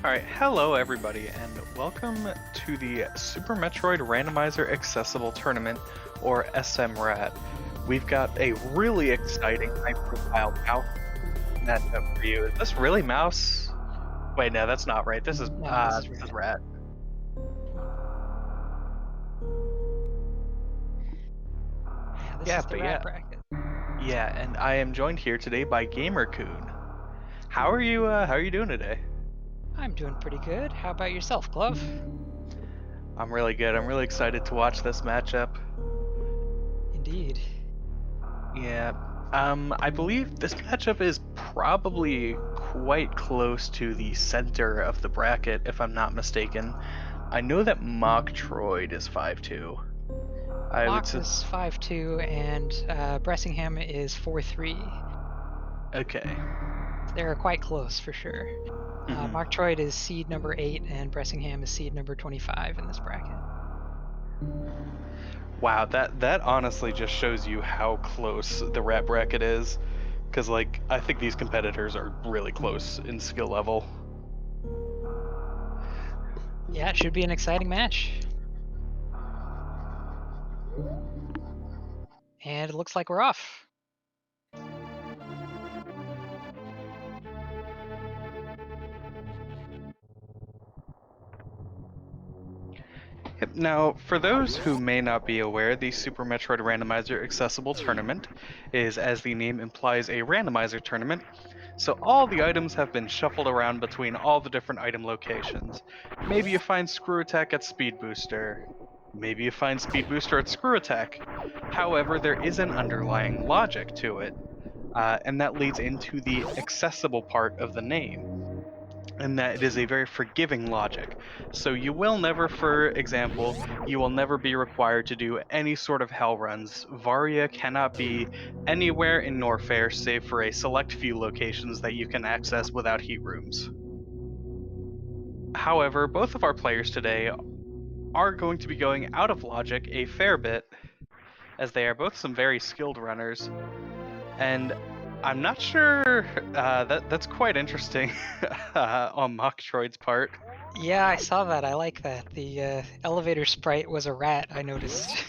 Alright, hello everybody, and welcome to the Super Metroid Randomizer Accessible Tournament, or SMRAT. We've got a really exciting high-profile mouse matchup for you. Is this really mouse? Wait, no, that's not right. This is No, this is this is rat. rat. Yeah, this Yeah, is the but rat yeah, bracket. yeah, and I am joined here today by GamerCoon. How are you doing today? I'm doing pretty good. How about yourself, Glove? I'm really good. I'm really excited to watch this matchup. Indeed. Yeah. I believe this matchup is probably quite close to the center of the bracket, if I'm not mistaken. I know that Mochtroid is 5-2. I would Mox say, is 5-2, and Bressingham is 4-3. okay. They're quite close for sure. hmm Mochtroid is seed number 8, and Bressingham is seed number 25 in this bracket. Wow, that honestly just shows you how close the rat bracket is. Because, like, I think these competitors are really close in skill level. Yeah, it should be an exciting match. And it looks like we're off. Yep. Now, for those who may not be aware, the Super Metroid Randomizer Accessible Tournament is, as the name implies, a randomizer tournament. So all the items have been shuffled around between all the different item locations. Maybe you find Screw Attack at Speed Booster. Maybe you find Speed Booster at Screw Attack. However, there is an underlying logic to it, and that leads into the accessible part of the name, and that it is a very forgiving logic. So you will never, for example, you will never be required to do any sort of hell runs. Varia cannot be anywhere in Norfair save for a select few locations that you can access without heat rooms. However, both of our players today are going to be going out of logic a fair bit, as they are both some very skilled runners, and I'm not sure that's quite interesting on Mochtroid's part. Yeah, I saw that. I like that. The elevator sprite was a rat, I noticed.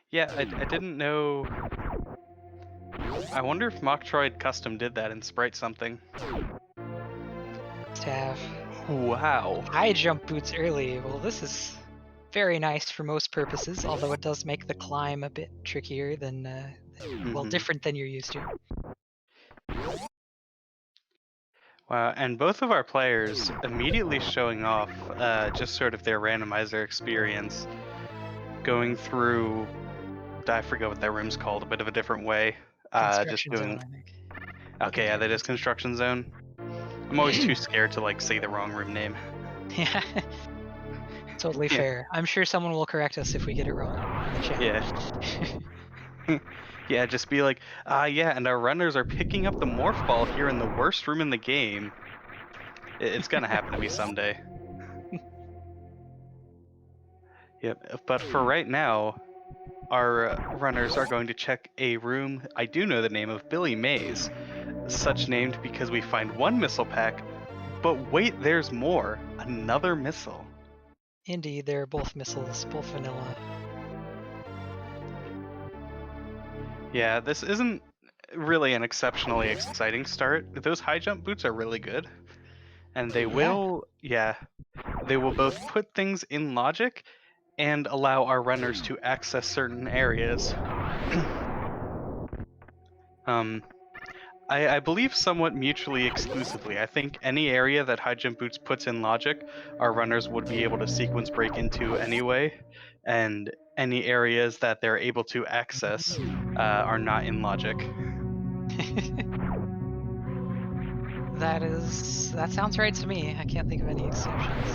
Yeah, I didn't know. I wonder if Mochtroid custom did that in Sprite something. To have Wow. high jump boots early. Well, this is very nice for most purposes, although it does make the climb a bit trickier than, well, hmm different than you're used to. Wow, and both of our players immediately showing off just sort of their randomizer experience, going through, I forget what that room's called, a bit of a different way. Just Construction zone, doing, I think. okay, yeah, that is Construction Zone. I'm always too scared to like say the wrong room name. Yeah, totally Yeah, fair. I'm sure someone will correct us if we get it wrong in the chat. yeah. Yeah, just be like, yeah, and our runners are picking up the morph ball here in the worst room in the game. It's gonna happen to me someday. Yep. But for right now, our runners are going to check a room. I do know the name of Billy Mays, such named because we find one missile pack, but wait, there's more. Another missile. Indeed, they're both missiles, both vanilla. Yeah, this isn't really an exceptionally exciting start. Those high jump boots are really good, and they Yeah. will, yeah, they will both put things in logic and allow our runners to access certain areas. um, I believe somewhat mutually exclusively. I think any area that High Jump Boots puts in logic, our runners would be able to sequence break into anyway, and any areas that they're able to access are not in logic. That sounds right to me. I can't think of any exceptions.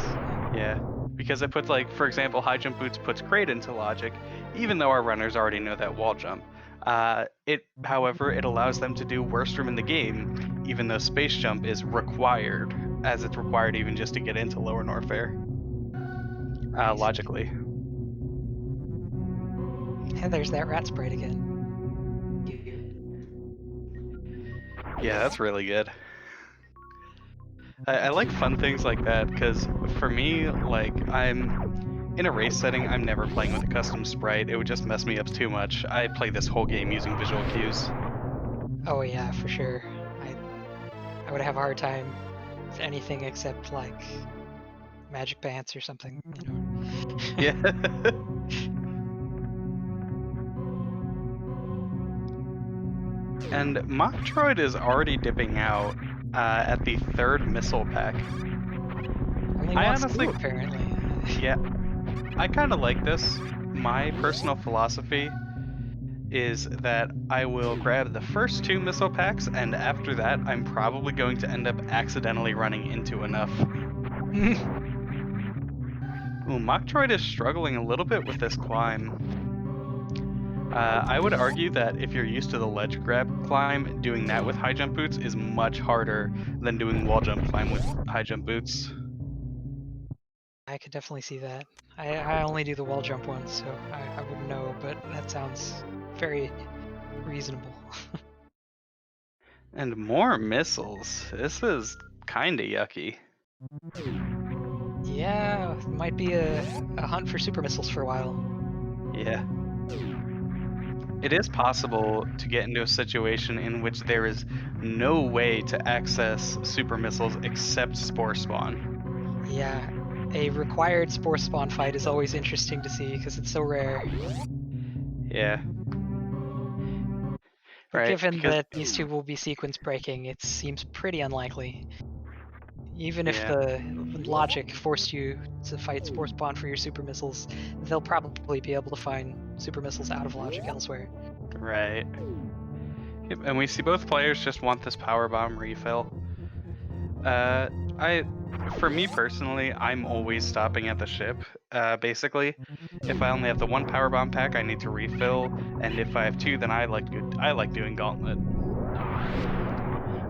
Yeah. Yeah, because I put, like, for example, High Jump Boots puts Crate into logic, even though our runners already know that wall jump. However, it allows them to do worst room in the game, even though Space Jump is required, as it's required even just to get into Lower Norfair, I see. logically. And there's that rat sprite again. Yeah, that's really good. I like fun things like that because for me, like I'm in a race setting, I'm never playing with a custom sprite. It would just mess me up too much. I play this whole game using visual cues. Oh yeah, for sure. I I would have a hard time with anything except like Magic Pants or something, you know. Yeah. And Mochtroid is already dipping out at the third missile pack. Only I wants two honestly, apparently. yeah, I kind of like this. My personal philosophy is that I will grab the first two missile packs, and after that, I'm probably going to end up accidentally running into enough. Ooh, Mochtroid is struggling a little bit with this climb. I would argue that if you're used to the ledge grab climb, doing that with high jump boots is much harder than doing wall jump climb with high jump boots. I could definitely see that. I only do the wall jump once, so I wouldn't know, but that sounds very reasonable. And more missiles. This is kinda yucky. Yeah, might be a hunt for super missiles for a while. Yeah. It is possible to get into a situation in which there is no way to access super missiles except Spore Spawn. Yeah, a required Spore Spawn fight is always interesting to see because it's so rare. Yeah, But right. given Because, that these two will be sequence breaking, it seems pretty unlikely. Even if yeah, the logic forced you to fight Spore Spawn for your super missiles, they'll probably be able to find super missiles out of logic elsewhere. right. Yep, and we see both players just want this power bomb refill. Uh, I, for me personally, I'm always stopping at the ship. Basically, if I only have the one power bomb pack, I need to refill, and if I have two, then I like doing gauntlet.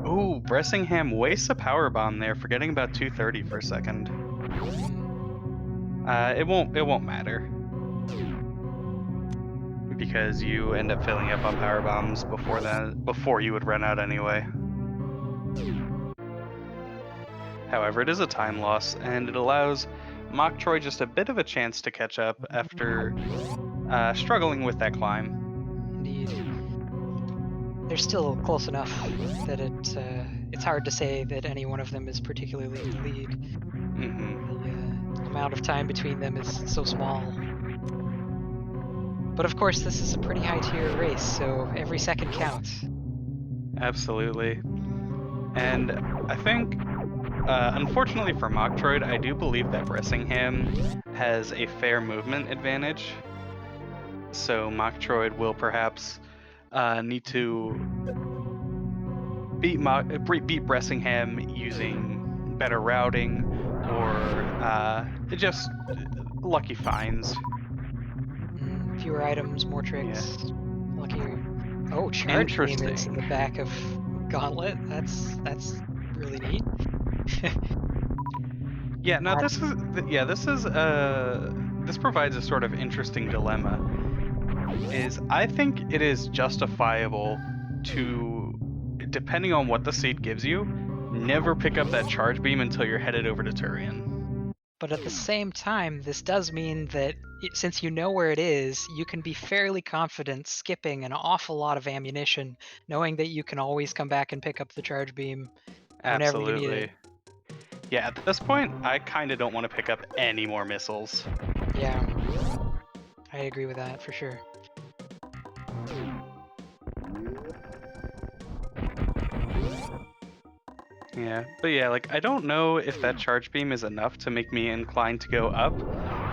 Ooh, Bressingham wastes a power bomb there, forgetting about 230 for a second. It won't matter because you end up filling up on power bombs before you would run out anyway. However, it is a time loss, and it allows Mochtroid just a bit of a chance to catch up after struggling with that climb. Indeed. They're still close enough that it's hard to say that any one of them is particularly in the lead. Hmm. The amount of time between them is so small. But of course, this is a pretty high tier race, so every second counts. Absolutely. And I think, unfortunately for Mochtroid, I do believe that Bressingham has a fair movement advantage. So Mochtroid will perhaps need to beat Bressingham using better routing or just lucky finds. Fewer items, more Yeah. tricks, luckier. Oh, charge beam is in the Interesting. back of Gauntlet. That's really neat. Yeah, now Not this provides a sort of interesting dilemma. Is I think it is justifiable to, depending on what the seed gives you, never pick up that charge beam until you're headed over to Turian. But at the same time, this does mean that since you know where it is, you can be fairly confident skipping an awful lot of ammunition, knowing that you can always come back and pick up the charge beam whenever you need it. Absolutely. Yeah, at this point, I kind of don't want to pick up any more missiles. Yeah, I agree with that for sure. Yeah, but yeah, like I don't know if that charge beam is enough to make me inclined to go up,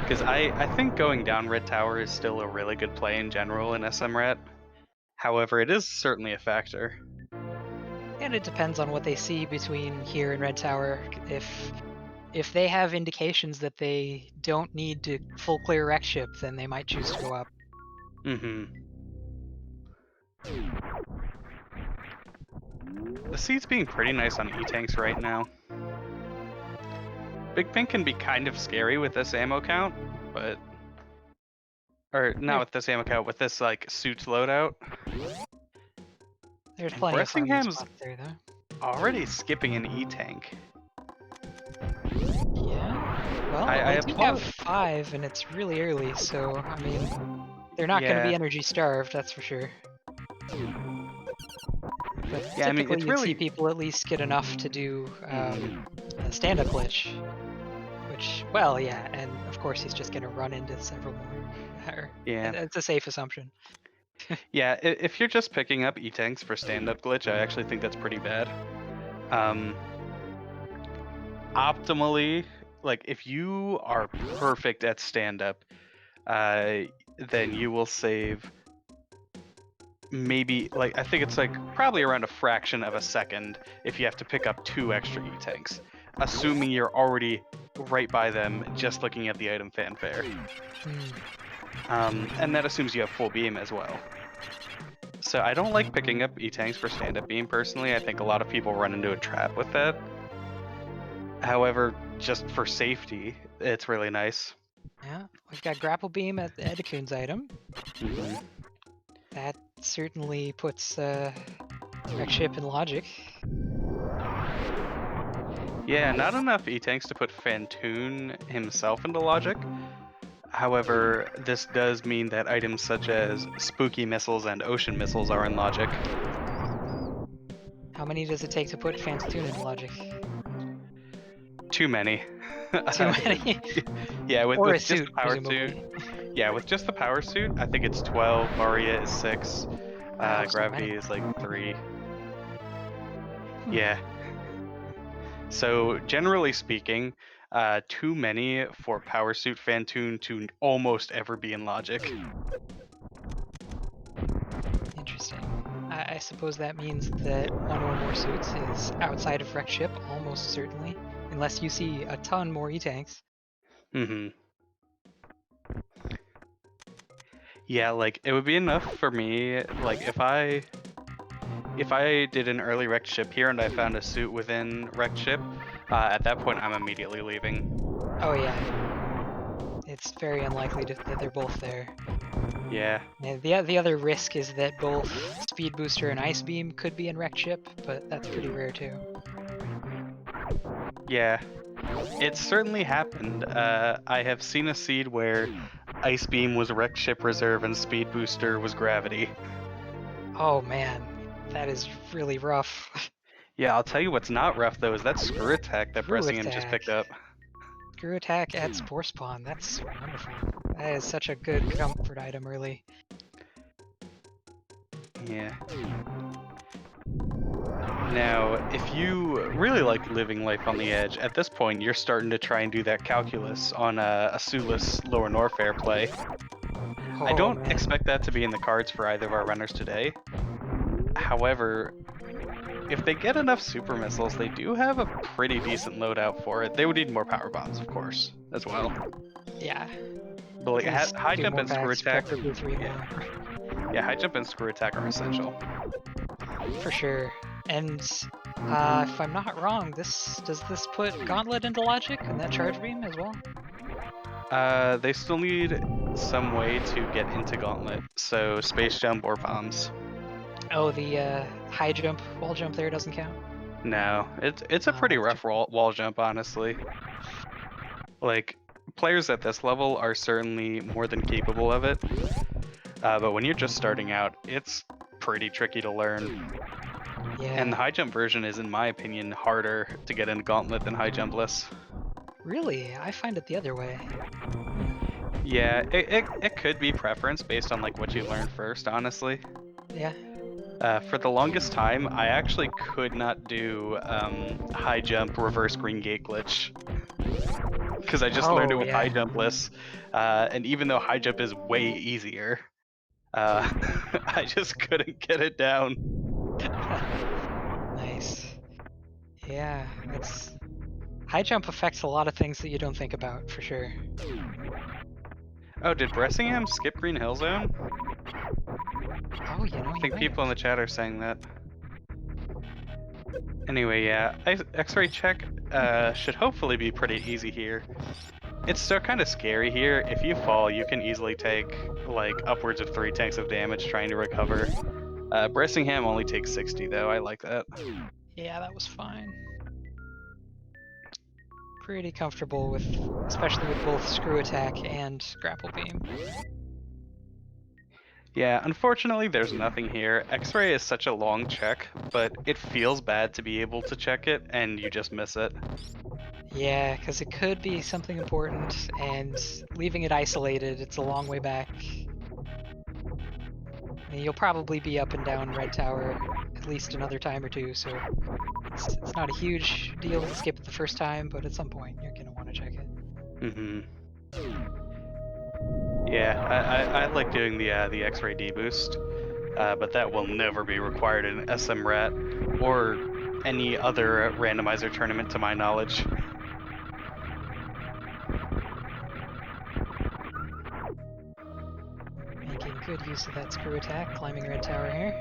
because I think going down Red Tower is still a really good play in general in SMRAT. However, it is certainly a factor. And it depends on what they see between here and Red Tower. If they have indications that they don't need to full clear wreck ship, then they might choose to go up. Mm-hmm. The seat's being pretty nice on E-tanks right now. Big Pink can be kind of scary with this ammo count, but or not There, with this ammo count, with this like suits loadout. there's And plenty of farming Bressingham's spots there, though. already skipping an E-tank. Well, I they do have applaud. 5, and it's really early, so, I mean, they're not gonna Yeah, be energy starved, that's for sure. But yeah. I mean, typically, it's you'd see really. people at least get enough to do Mhm. a stand-up glitch, which, well, yeah, and of course he's just gonna run into several more. Or, Yeah, it's a safe assumption. yeah. If you're just picking up E-tanks for stand-up glitch, I actually think that's pretty bad. Um, Optimally, like if you are perfect at stand-up, uh, then you will save maybe like I think it's like probably around a fraction of a second if you have to pick up 2 extra E-tanks, assuming you're already right by them just looking at the item fanfare. Hmm, And that assumes you have full beam as well. So I don't like picking up E-tanks for stand-up beam personally. I think a lot of people run into a trap with that. However, just for safety, it's really nice. yeah, we've got grapple beam at the Edekun's item. hmm That certainly puts, wreck ship in logic. Yeah, not enough E-tanks to put Fantoon himself into logic. However, this does mean that items such as spooky missiles and ocean missiles are in logic. How many does it take to put Fantoon into logic? Too many. Too Uh, many? yeah, Or a with just the suit, power suit. presumably. Yeah, with just the power suit, I think it's 12. Varia is 6. Wow, so Gravity many. is like 3. Hmm, Yeah. So generally speaking, too many for power suit Fantoon to almost ever be in logic. interesting. I suppose that means that one or more suits is outside of wreck ship, almost certainly, unless you see a ton more E-tanks. hmm Yeah, like it would be enough for me. Like if I did an early wrecked ship here and I found a suit within wrecked ship, at that point I'm immediately leaving. Oh yeah, it's very unlikely that they're both there. Yeah, And the other risk is that both Speed Booster and Ice Beam could be in wrecked ship, but that's pretty rare too. yeah. It's certainly happened. I have seen a seed where Ice Beam was wrecked ship reserve and Speed Booster was gravity. Oh man, that is really rough. Yeah, I'll tell you what's not rough though is that screw attack that Screw Bressingham just attack. picked up. Screw attack at Spore Spawn. That's wonderful. That is such a good comfort item, really. Yeah. Now, if you really like living life on the edge, at this point you're starting to try and do that calculus on a Sulis Lower Norfair play. I Oh don't man. expect that to be in the cards for either of our runners today. However, if they get enough super missiles, they do have a pretty decent loadout for it. They would need more power bombs, of course, as well. Yeah. But like At least high 2 jump more and screw packs, attack, preferably 3 yeah, more. yeah, high jump and screw attack are essential. For sure. And if I'm not wrong, does this put Gauntlet into logic and that charge beam as well? They still need some way to get into Gauntlet, so space jump or bombs. Oh, the high jump, wall jump there doesn't count? No, it's a pretty That's too rough wall jump, honestly. Like players at this level are certainly more than capable of it, but when you're just starting out, it's pretty tricky to learn. And Yeah. the high jump version is, in my opinion, harder to get into Gauntlet than high jumpless. Really? I find it the other way. Hmm. Yeah, it could be preference based on like what you learn first, honestly. Yeah. For the longest time, I actually could not do high jump reverse green gate glitch because I just learned it Oh, with high yeah. jumpless, and even though high jump is way easier, uh, I just couldn't get it down. Nice. Yeah, that's high jump affects a lot of things that you don't think about, for sure. Oh, did Bressingham skip Green Hill Zone? Oh, I he think might people in have. the chat are saying that. Anyway, yeah, X-ray check should hopefully be pretty easy here. It's still kind of scary here. If you fall, you can easily take like upwards of 3 tanks of damage trying to recover. Bressingham only takes 60 though. I like that. Yeah, that was fine. pretty comfortable with, especially with both screw attack and grapple beam. Yeah, unfortunately, there's nothing here. X-ray is such a long check, but it feels bad to be able to check it, and you just miss it. Yeah, because it could be something important, and leaving it isolated, it's a long way back. And you'll probably be up and down Red Tower at least another time or two, so it's not a huge deal to skip it the first time, but at some point you're gonna want to check it. Mm-hmm. Yeah, I like doing the X-ray deboost, but that will never be required in SMRAT or any other randomizer tournament to my knowledge. Making good use of that screw attack, climbing Red Tower here.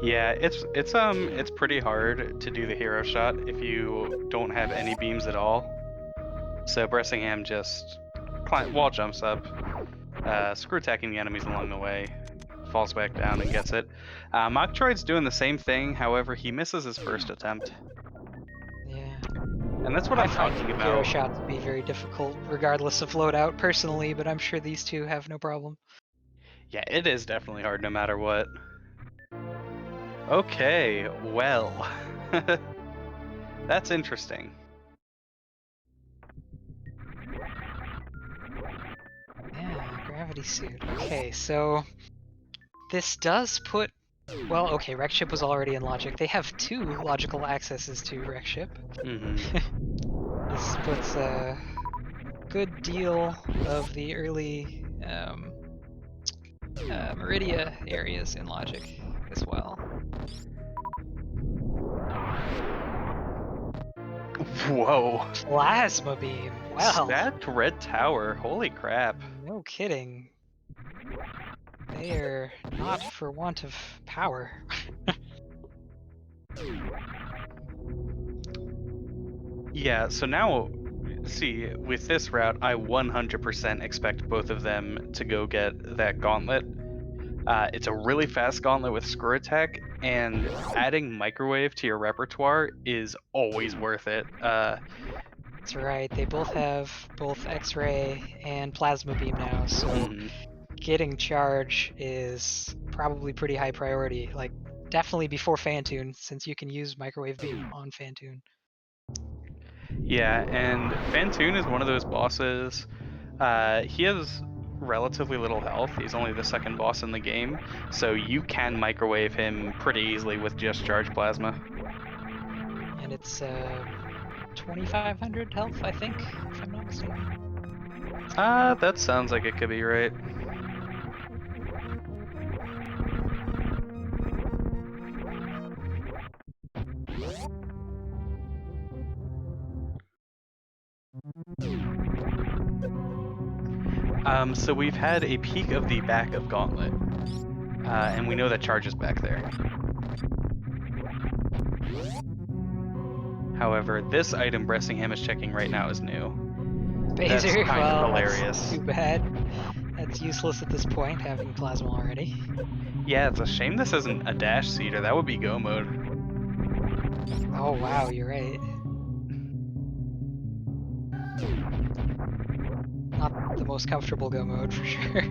Yeah, it's pretty hard to do the hero shot if you don't have any beams at all. So Bressingham just wall jumps up, screw attacking the enemies along the way, falls back down and gets it. Mochtroid's doing the same thing, however he misses his first attempt. Yeah. And that's what I I'm find talking hero about. shot to be very difficult regardless of loadout personally, but I'm sure these two have no problem. Yeah, it is definitely hard no matter what. Okay, well. That's interesting. Yeah, gravity suit. Okay, so this does put, well, okay, Wreck Ship was already in logic. They have two logical accesses to Wreck Ship. Hmm. This puts a good deal of the early Meridia areas in logic as well. Whoa. Plasma beam. Well, Stacked red tower. Holy crap. no kidding. They are not for want of power. Yeah, so now, see, with this route, I 100% expect both of them to go get that gauntlet. It's a really fast gauntlet with screw attack, and adding microwave to your repertoire is always worth it. That's right. They both have both X-ray and plasma beam now, so Mhm. getting charge is probably pretty high priority. Like definitely before Fantoon, since you can use microwave beam on Fantoon. Yeah, and Fantoon is one of those bosses. He has relatively little health. He's only the second boss in the game, so you can microwave him pretty easily with just charge plasma. And it's 2,500 health, I think, if I'm not mistaken. That sounds like it could be right. So we've had a peek of the back of Gauntlet, and we know that charge is back there. However, this item Bressingham is checking right now is new. That's Phaser, kind of well, that's hilarious. too bad. That's useless at this point, having plasma already. Yeah, it's a shame this isn't a dash seeder. That would be go mode. Oh wow, you're right. Not the most comfortable go mode for sure.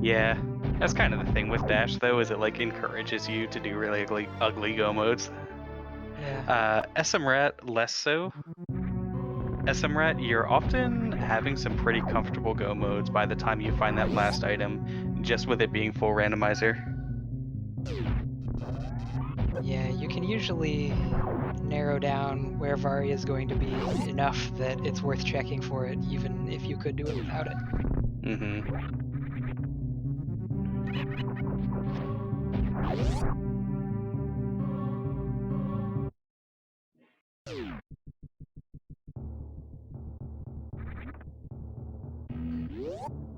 Yeah, that's kind of the thing with dash though, is it like encourages you to do really ugly go modes. Yeah. SMRAT less so. SMRAT, you're often having some pretty comfortable go modes by the time you find that last item, just with it being full randomizer. Yeah, you can usually narrow down where Varia is going to be enough that it's worth checking for it, even if you could do it without it. Mm-hmm.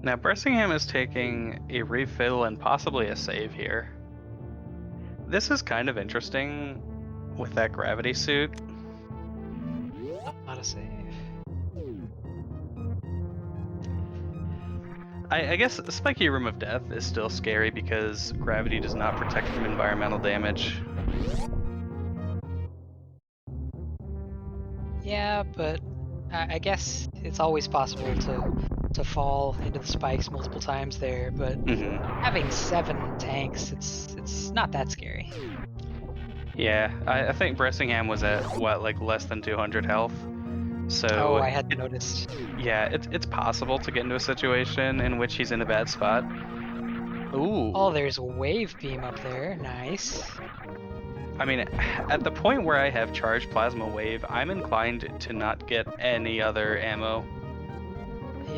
Now, Bressingham is taking a refill and possibly a save here. This is kind of interesting with that gravity suit. Not a save. I guess Spiky Room of Death is still scary because gravity does not protect from environmental damage. Yeah, but I guess it's always possible to fall into the spikes multiple times there. But Hmm. having 7 tanks, it's not that scary. Yeah, I think Bressingham was at what, like less than 200 health. Oh, So I hadn't noticed. yeah, it's possible to get into a situation in which he's in a bad spot. Oh, Ooh. there's a wave beam up there. Nice. I mean, at the point where I have charged plasma wave, I'm inclined to not get any other ammo.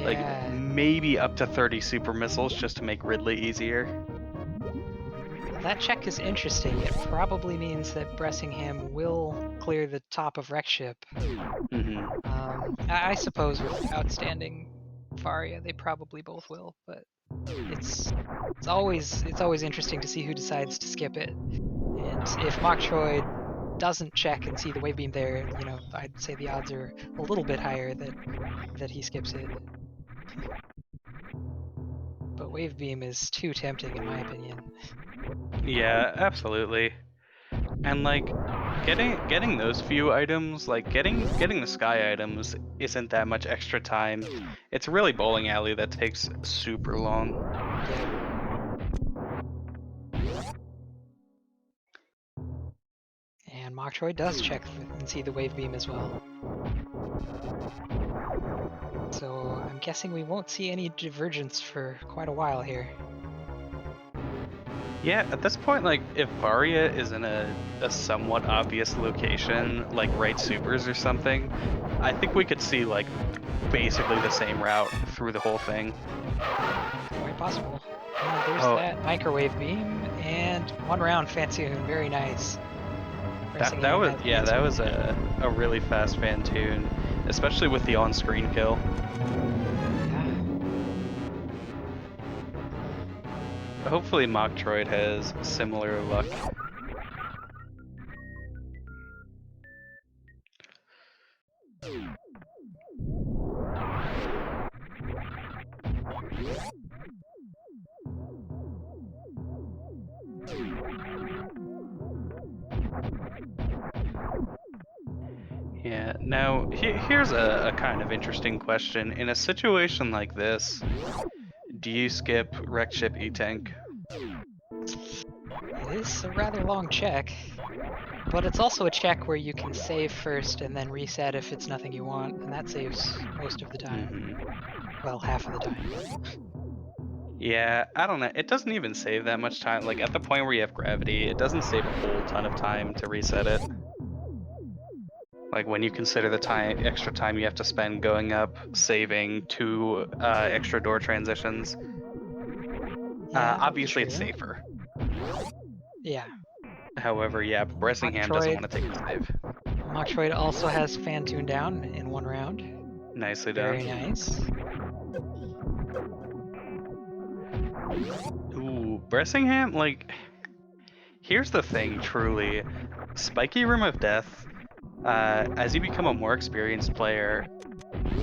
Like Yeah. maybe up to 30 super missiles just to make Ridley easier. That check is interesting. It probably means that Bressingham will clear the top of Wreck Ship. Hmm. I suppose with outstanding Faria, they probably both will, but it's it's always interesting to see who decides to skip it. And if Mochtroid doesn't check and see the wave beam there, I'd say the odds are a little bit higher that he skips it. But wave beam is too tempting in my opinion. Yeah, absolutely. And like getting those few items, like getting the sky items isn't that much extra time. It's really bowling alley that takes super long. Yeah. And Mochtroid does check and see the wave beam as well. So I'm guessing we won't see any divergence for quite a while here. Yeah, at this point, like if Varia is in a somewhat obvious location, like right supers or something, I think we could see like basically the same route through the whole thing. Quite possible. There's Oh, that microwave beam and 1 round Fantoon. Very nice. that Bressingham was, has yeah, that was Fantoon. a really fast Fantoon, especially with the on-screen kill. Yeah. Hopefully Mochtroid has similar luck. Yeah, now here's a kind of interesting question. In a situation like this, do you skip Wreck Ship E-Tank? It is a rather long check, but it's also a check where you can save first and then reset if it's nothing you want, and that saves most of the time. Hmm. Well, half of the time. Yeah, I don't know. It doesn't even save that much time. Like at the point where you have gravity, it doesn't save a whole ton of time to reset it. Like when you consider the extra time you have to spend going up, saving 2 extra door transitions. Yeah, that's Obviously, it's true. safer. Yeah. However, yeah, Bressingham doesn't Mochtroid want to take the save. Mochtroid also has Fantoon down in 1 round. Nicely done. Very nice. Ooh, Bressingham, like, here's the thing, truly. Spiky Room of Death, as you become a more experienced player,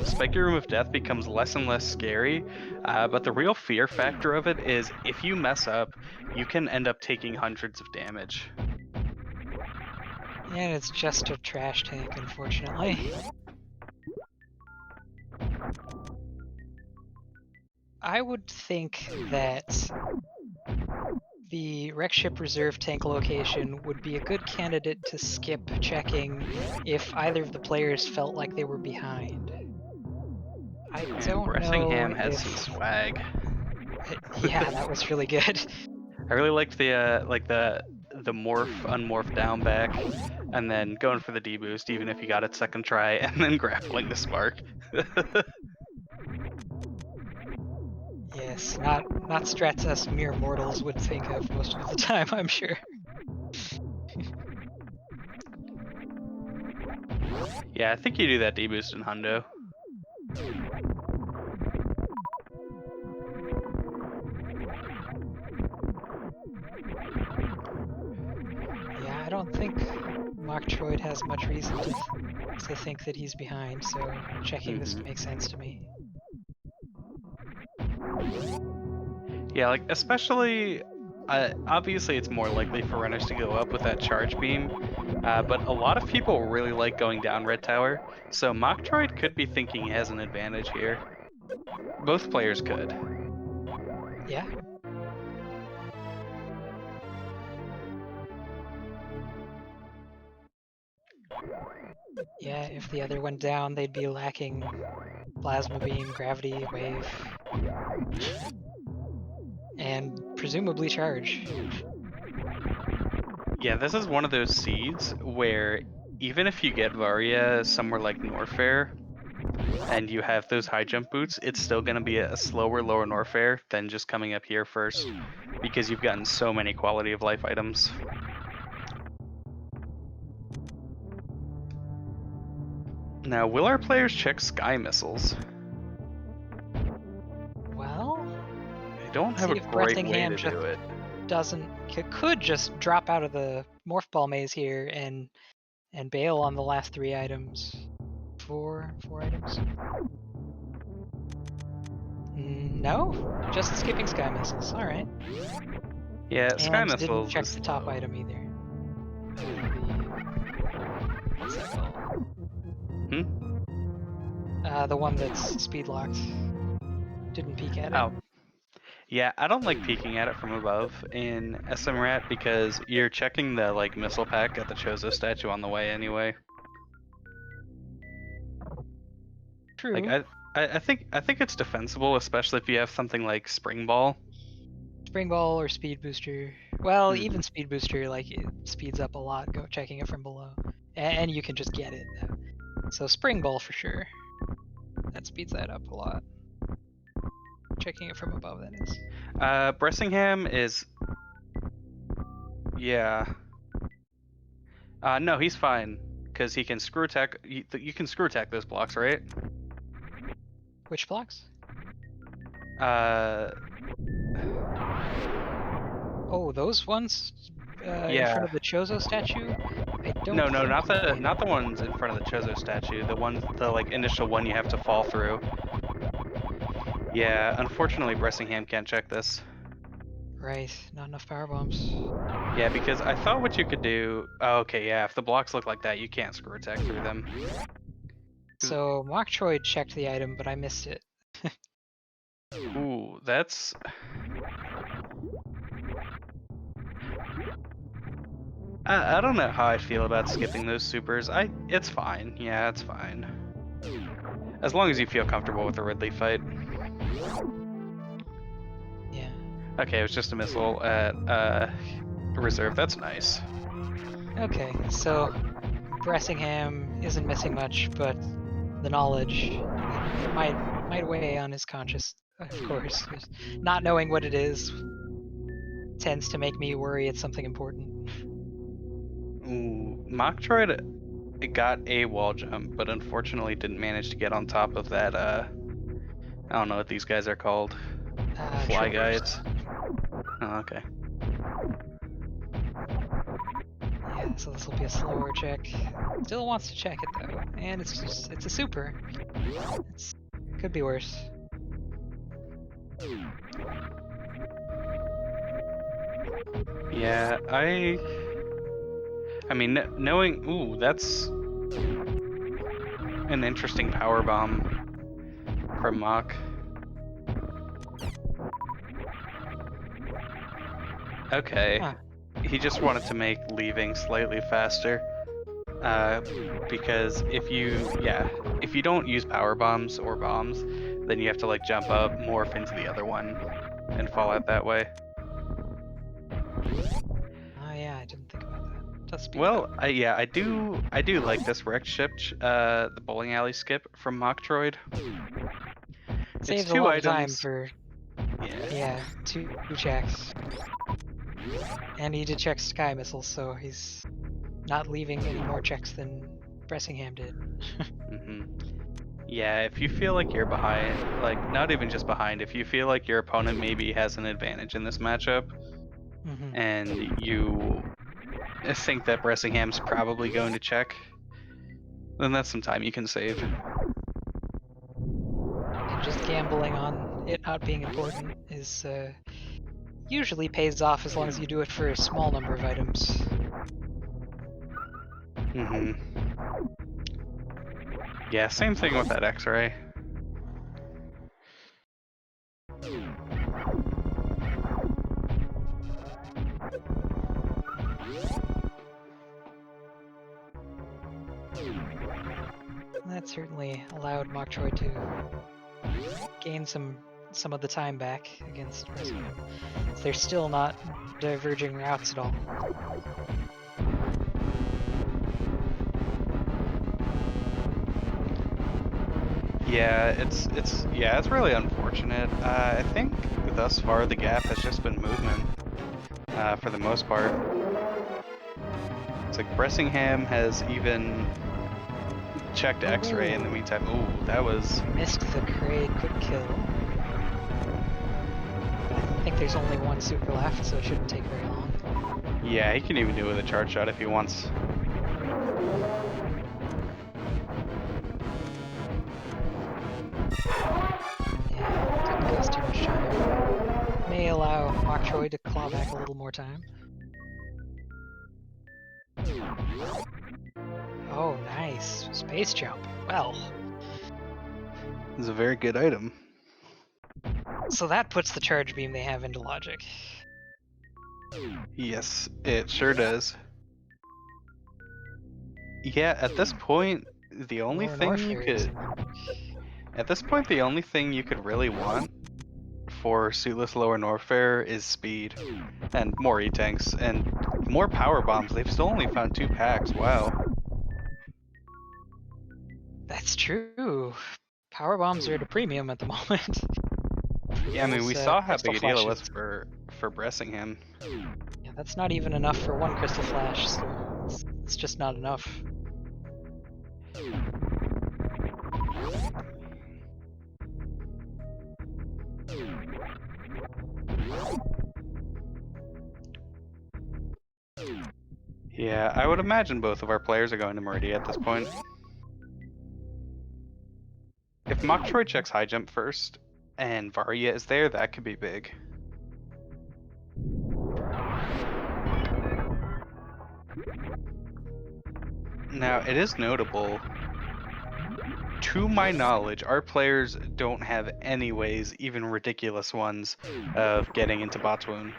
Spiky Room of Death becomes less and less scary, but the real fear factor of it is if you mess up, you can end up taking hundreds of damage. And it's just a trash tank, unfortunately. I would think that the wreck ship reserve tank location would be a good candidate to skip checking if either of the players felt like they were behind. I Man, don't know Bressingham has some if... swag. Yeah, that was really good. I really liked the morph unmorph down back, and then going for the deboost even if you got it second try, and then grappling the spark. Yes, not strats us mere mortals would think of most of the time, I'm sure. Yeah, I think you do that deboost in Hundo. Yeah, I don't think Mochtroid has much reason to think that he's behind, so checking this Hmm. makes sense to me. Yeah, like especially Obviously, it's more likely for runners to go up with that charge beam, but a lot of people really like going down red tower, so Mochtroid could be thinking he has an advantage here. Both players could. Yeah. Yeah, if the other went down, they'd be lacking plasma beam, gravity, wave, and presumably charge. Yeah, this is one of those seeds where even if you get Varia somewhere like Norfair and you have those high jump boots, it's still going to be a slower lower Norfair than just coming up here first because you've gotten so many quality of life items. Now, will our players check sky missiles? Well, They don't have see a if great way Bressingham to just do it. could just drop out of the morph ball maze here and bail on the last 3 items. Four items. No, just skipping sky missiles. All right, Yeah, sky and didn't missiles check is the top low. item either. What's that called? The one that's speed locked. Didn't peek at it. Oh, yeah, I don't like peeking at it from above in SMRAT because you're checking the like missile pack at the Chozo statue on the way anyway. Like True. I think it's defensible, especially if you have something like Spring Ball. Spring ball or speed booster. Well, Hmm. even speed booster, like it speeds up a lot. Go checking it from below, and you can just get it. So spring ball for sure. That speeds that up a lot. Checking it from above, that is. Bressingham is, yeah. No, he's fine because he can screw attack. You can screw attack those blocks, right? Which blocks? Uh, Oh, those ones in front yeah. of the Chozo statue? I don't No, no, think not you the can. not the ones in front of the Chozo statue. The like initial one you have to fall through. Yeah, unfortunately, Bressingham can't check this. Right, not enough power bombs. Yeah, because I thought what you could do. Oh, okay, yeah, if the blocks look like that, you can't screw attack through them. So Mochtroid checked the item, but I missed it. Ooh, that's. I don't know how I feel about skipping those supers. It's fine. Yeah, it's fine. As long as you feel comfortable with the Ridley fight. Yeah. Okay, it was just a missile at reserve. That's nice. Okay, so Bressingham isn't missing much, but the knowledge it might weigh on his conscience. Of course, just not knowing what it is tends to make me worry it's something important. Ooh, Mochtroid got a wall jump, but unfortunately didn't manage to get on top of that. I don't know what these guys are called. The fly Trippers. guys. Oh, okay. Yeah, so this will be a slower check. Still wants to check it though, and it's a super. It's could be worse. Yeah, I mean, knowing. Ooh, that's an interesting power bomb from Mach. Okay. Huh. He just wanted to make leaving slightly faster. Because if you don't use power bombs or bombs, then you have to like jump up, morph into the other one, and fall out that way. Oh yeah, I didn't think about that. Does speed it up. Well, I do like this wrecked ship, the bowling alley skip from Mochtroid. It's Saves a two lot of time items. for Yeah. two checks. And he did check sky missiles, so he's not leaving any more checks than Bressingham did. Hmm. Yeah, if you feel like you're behind, like not even just behind, if you feel like your opponent maybe has an advantage in this matchup, Hmm. and you think that Bressingham's probably going to check, then that's some time you can save. And just gambling on it not being important is usually pays off as long as you do it for a small number of items. Mm-hmm. Yeah, same thing with that X-ray. That certainly allowed Mochtroid to gain some of the time back against Bressingham. They're still not diverging routes at all. Yeah, it's really unfortunate. I think thus far the gap has just been movement, for the most part. It's like Bressingham has even checked X-ray in the Ooh, meantime. Ooh, that was... missed the quick kill. But I think there's only one super left, so it shouldn't take very long. Yeah, he can even do it with a charge shot if he wants. Yeah, didn't cost too much time. May allow Mochtroid to claw back a little more time. Oh, nice. Space jump. Well, It's a very good item. so that puts the charge beam they have into logic. Yes, it sure does. Yeah, at this point, the only Lower thing you Norfair is could... in logic. At this point, the only thing you could really want for suitless lower Norfair is speed and more E-tanks and more power bombs. They've still only found 2 packs. Wow. That's true. Power bombs are at a premium at the moment. Yeah, I mean, we Those saw how crystal big a deal it flashes. was for Bressingham. Yeah, that's not even enough for one crystal flash, so it's just not enough. Yeah, I would imagine both of our players are going to Meridia at this point. If Mochtroid checks high jump first and Varia is there, that could be big. Now, it is notable, to my knowledge, our players don't have any ways, even ridiculous ones, of getting into Botswoon.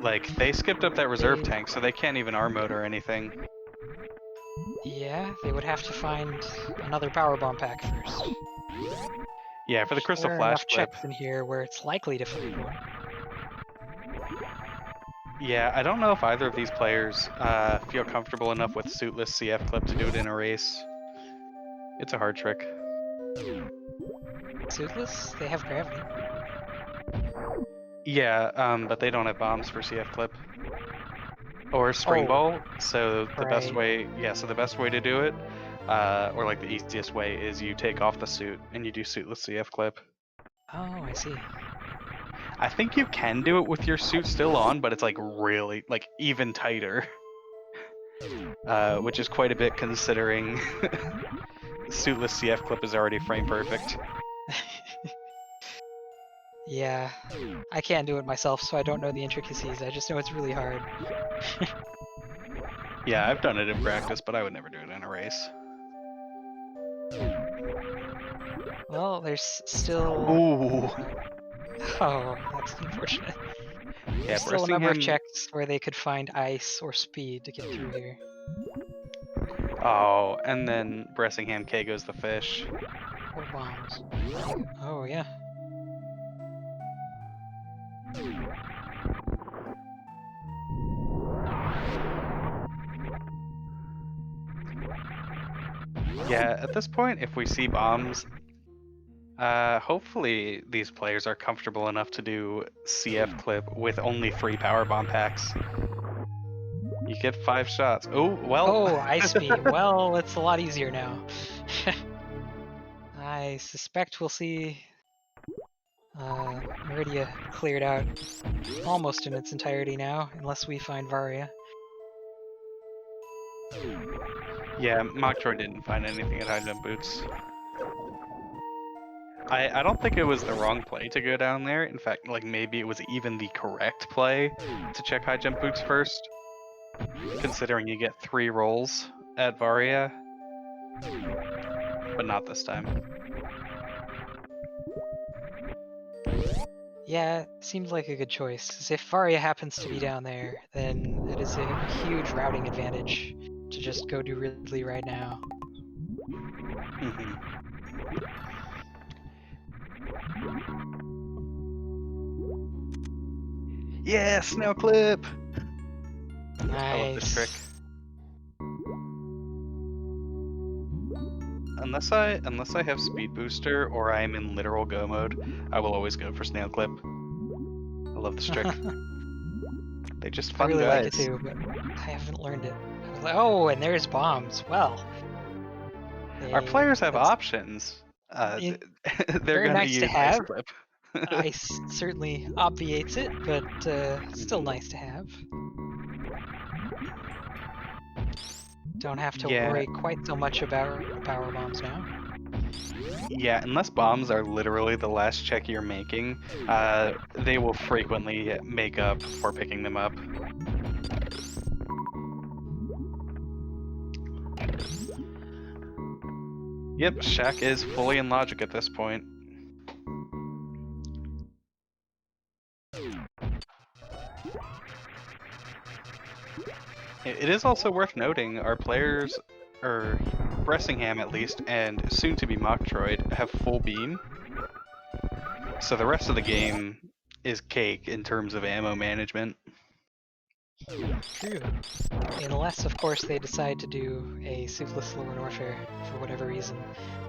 Like, they skipped up that reserve They, tank, so they can't even R-mode or anything. yeah, they would have to find another power bomb pack first. Yeah, for the Crystal There are Flash enough clip. checks in here where it's likely to find one. Yeah, I don't know if either of these players feel comfortable enough with suitless CF clip to do it in a race. It's a hard trick. Suitless? They have gravity. Yeah, but they don't have bombs for CF clip. Or spring Oh, ball. So the best right. way, yeah, so the best way to do it, or like the easiest way, is you take off the suit and you do suitless CF clip. Oh, I see. I think you can do it with your suit still on, but it's like really, like even tighter. Which is quite a bit considering suitless CF clip is already frame perfect. Yeah, I can't do it myself, so I don't know the intricacies. I just know it's really hard. Yeah, I've done it in practice, but I would never do it in a race. Well, there's still... Ooh. Oh, that's unfortunate. Yeah, There's still a number of Bressingham. checks where they could find ice or speed to get through here. Oh, and then Bressingham K goes the fish. Or bombs. Oh, yeah. Yeah, at this point, if we see bombs, hopefully these players are comfortable enough to do CF clip with only 3 power bomb packs. You get 5 shots. Oh, well. Oh, ice speed. Well, it's a lot easier now. I suspect we'll see Meridia cleared out almost in its entirety now, unless we find Varia. Yeah, Mochtroid didn't find anything at high jump boots. I don't think it was the wrong play to go down there. In fact, like maybe it was even the correct play to check high jump boots first, considering you get 3 rolls at Varia, but not this time. Yeah, seems like a good choice. 'Cause if Varia happens to be down there, then it is a huge routing advantage to just go do Ridley right now. Mhm. Yeah, snail clip. I love this trick. Nice. Unless I have speed booster or I am in literal go mode, I will always go for snail clip. I love this trick. They're just I fun really like it guys. too, but I haven't learned it. I was like, oh, and there's bombs. Well, Our players have that's options. in, They're very gonna nice to use ice have. clip. Ice certainly obviates it, but still Mhm. nice to have. Don't have to Yeah, worry quite so much about power bombs now. yeah. Unless bombs are literally the last check you're making, they will frequently make up for picking them up. Yep, Shaq is fully in logic at this point. It is also worth noting our players, or Bressingham at least, and soon to be Mochtroid, have full beam. So the rest of the game is cake in terms of ammo management. True. Unless, of course, they decide to do a suitless lower warfare for whatever reason,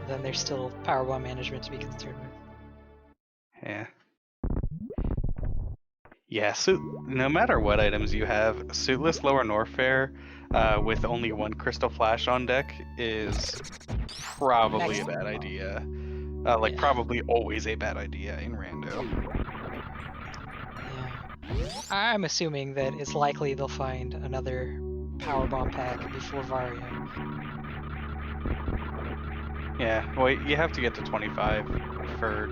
then there's still power bomb management to be concerned with. Yeah. Yeah, no matter what items you have, suitless lower Norfair with only 1 crystal flash on deck is probably a bad Excellent. idea. Like, Yeah. probably always a bad idea in rando. Yeah. I'm assuming that it's likely they'll find another power bomb pack before Varia. Yeah, well, you have to get to 25 for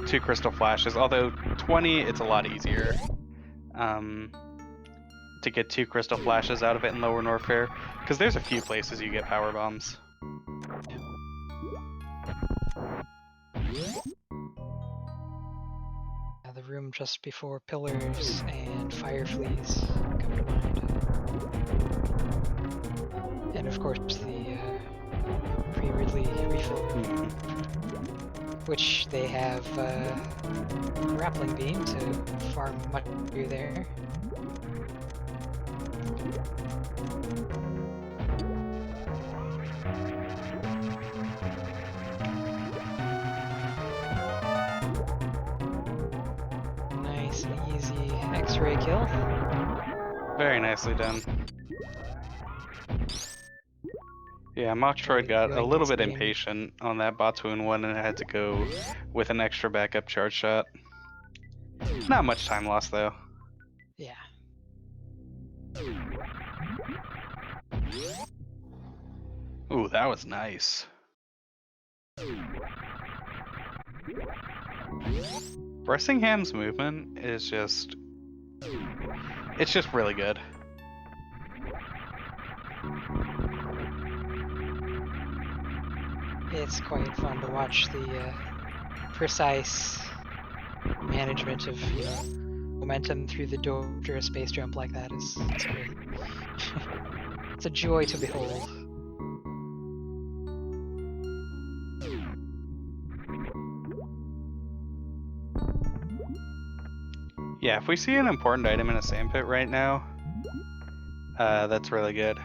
2 crystal flashes, although 20, it's a lot easier um, to get 2 crystal flashes out of it in lower Norfair, because there's a few places you get power bombs. The room just before pillars and fire fleas come to mind. And of course the pre-Ridley refill room, Mhm. which they have grappling beam to farm much through there. Nice and easy X-ray kill. Very nicely done. Yeah, Mochtroid Really got a viewing little this bit game. impatient on that Batoon one and had to go with an extra backup charge shot. Not much time lost though. Yeah. Ooh, that was nice. Bressingham's movement is just... it's just really good. It's quite fun to watch the precise management of momentum through the door after a space jump like that it's great. It's a joy to behold. Yeah, if we see an important item in a sandpit right now, that's really good.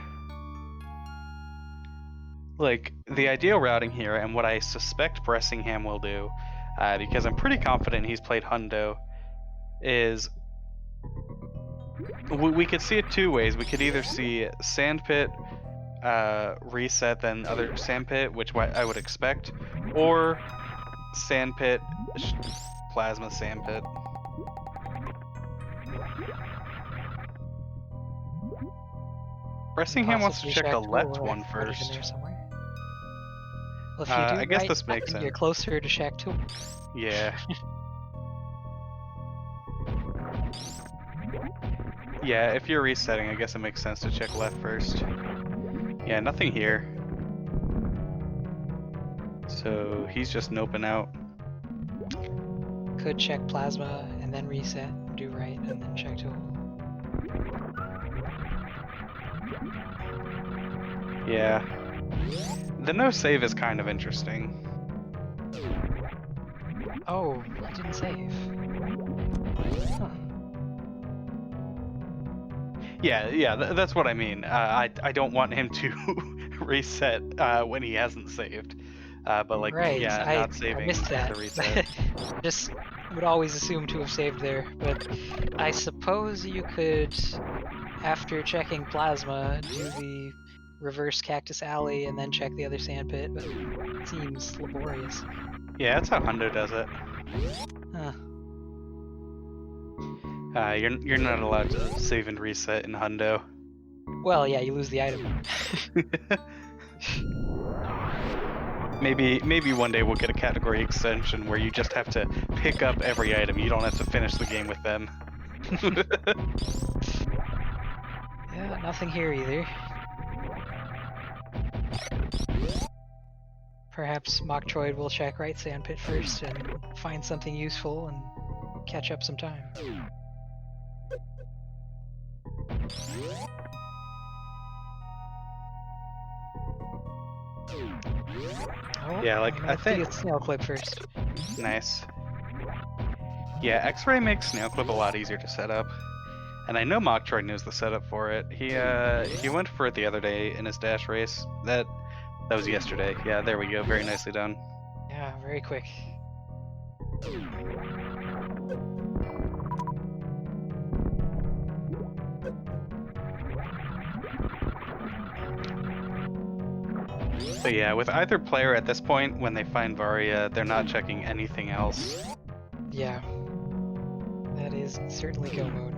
Like, the ideal routing here, and what I suspect Bressingham will do, because I'm pretty confident he's played Hundo, is we could see it 2 ways. We could either see sandpit, reset, then other sandpit, which I would expect, or sandpit, plasma sandpit. And Bressingham wants to possibly check the Shack left will one put it in first. there somewhere. Well, if you do I guess right this makes time, you're sense. closer to Shack Tool. Yeah. Yeah, if you're resetting, I guess it makes sense to check left first. Yeah, nothing here. So he's just noping out. Could check Plasma and then reset, do right, and then Shack Tool. Yeah. The no save is kind of interesting. Oh, he didn't save. Huh. Yeah, that's what I mean. I don't want him to reset when he hasn't saved. But like, Right, yeah, I not saving missed that. the reset. Just would always assume to have saved there, but I suppose you could, after checking Plasma, do the reverse Cactus Alley and then check the other sandpit, but it seems laborious. Yeah, that's how Hundo does it. Huh. You're not allowed to save and reset in Hundo. Well, yeah, you lose the item. Maybe one day we'll get a category extension where you just have to pick up every item. You don't have to finish the game with them. Yeah, nothing here either. Perhaps Mochtroid will check right sandpit first and find something useful and catch up some time. Oh, Yeah, like, I'm gonna I have to think- get Snail Clip first. Nice. Yeah, X-Ray makes Snail Clip a lot easier to set up. And I know Mochtroid knows the setup for it. He went for it the other day in his dash race. That was yesterday. Yeah, there we go. Very nicely done. Yeah, very quick. But yeah, with either player at this point, when they find Varia, they're not checking anything else. Yeah. That is certainly go mode.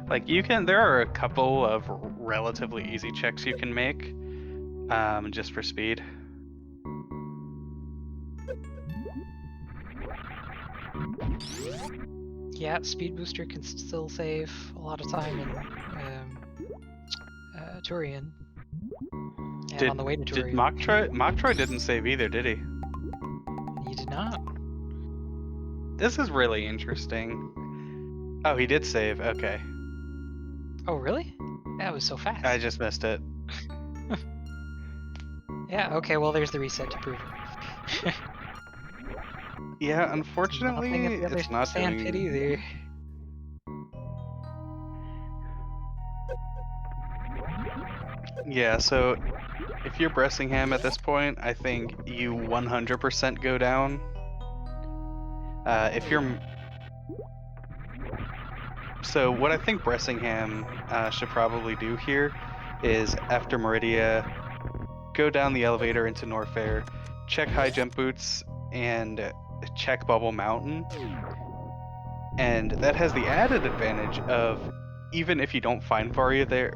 Like there are a couple of relatively easy checks you can make, just for speed. Yeah, Speed Booster can still save a lot of time in Turian. And on the way to Did Turian. Mochtroid didn't save either, did he? He did not. This is really interesting. Oh, he did save. Okay, Oh, really? That was so fast. I just missed it. Yeah, okay, well, there's the reset to prove it. Yeah, unfortunately, Nothing at the other it's not sandpit doing. either. Yeah, so if you're Bressingham at this point, I think you 100% go down. If you're So what I think Bressingham should probably do here is after Meridia, go down the elevator into Norfair, check high jump boots, and check Bubble Mountain. And that has the added advantage of even if you don't find Varia there,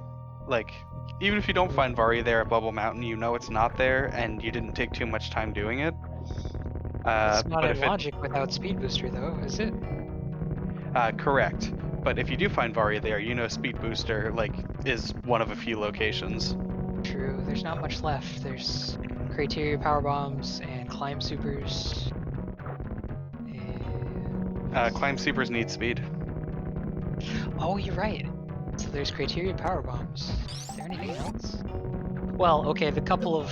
even if you don't find Varia there at Bubble Mountain, you know it's not there, and you didn't take too much time doing it. It's not But in if it logic without Speed Booster, though, is it? correct. But if you do find Varia there, you know Speed Booster is one of a few locations. True, there's not much left. There's Criteria Power Bombs and Climb Supers. And... Climb Supers need speed. Oh, you're right. So there's Criteria Power Bombs. Is there anything else? Well, okay, the couple of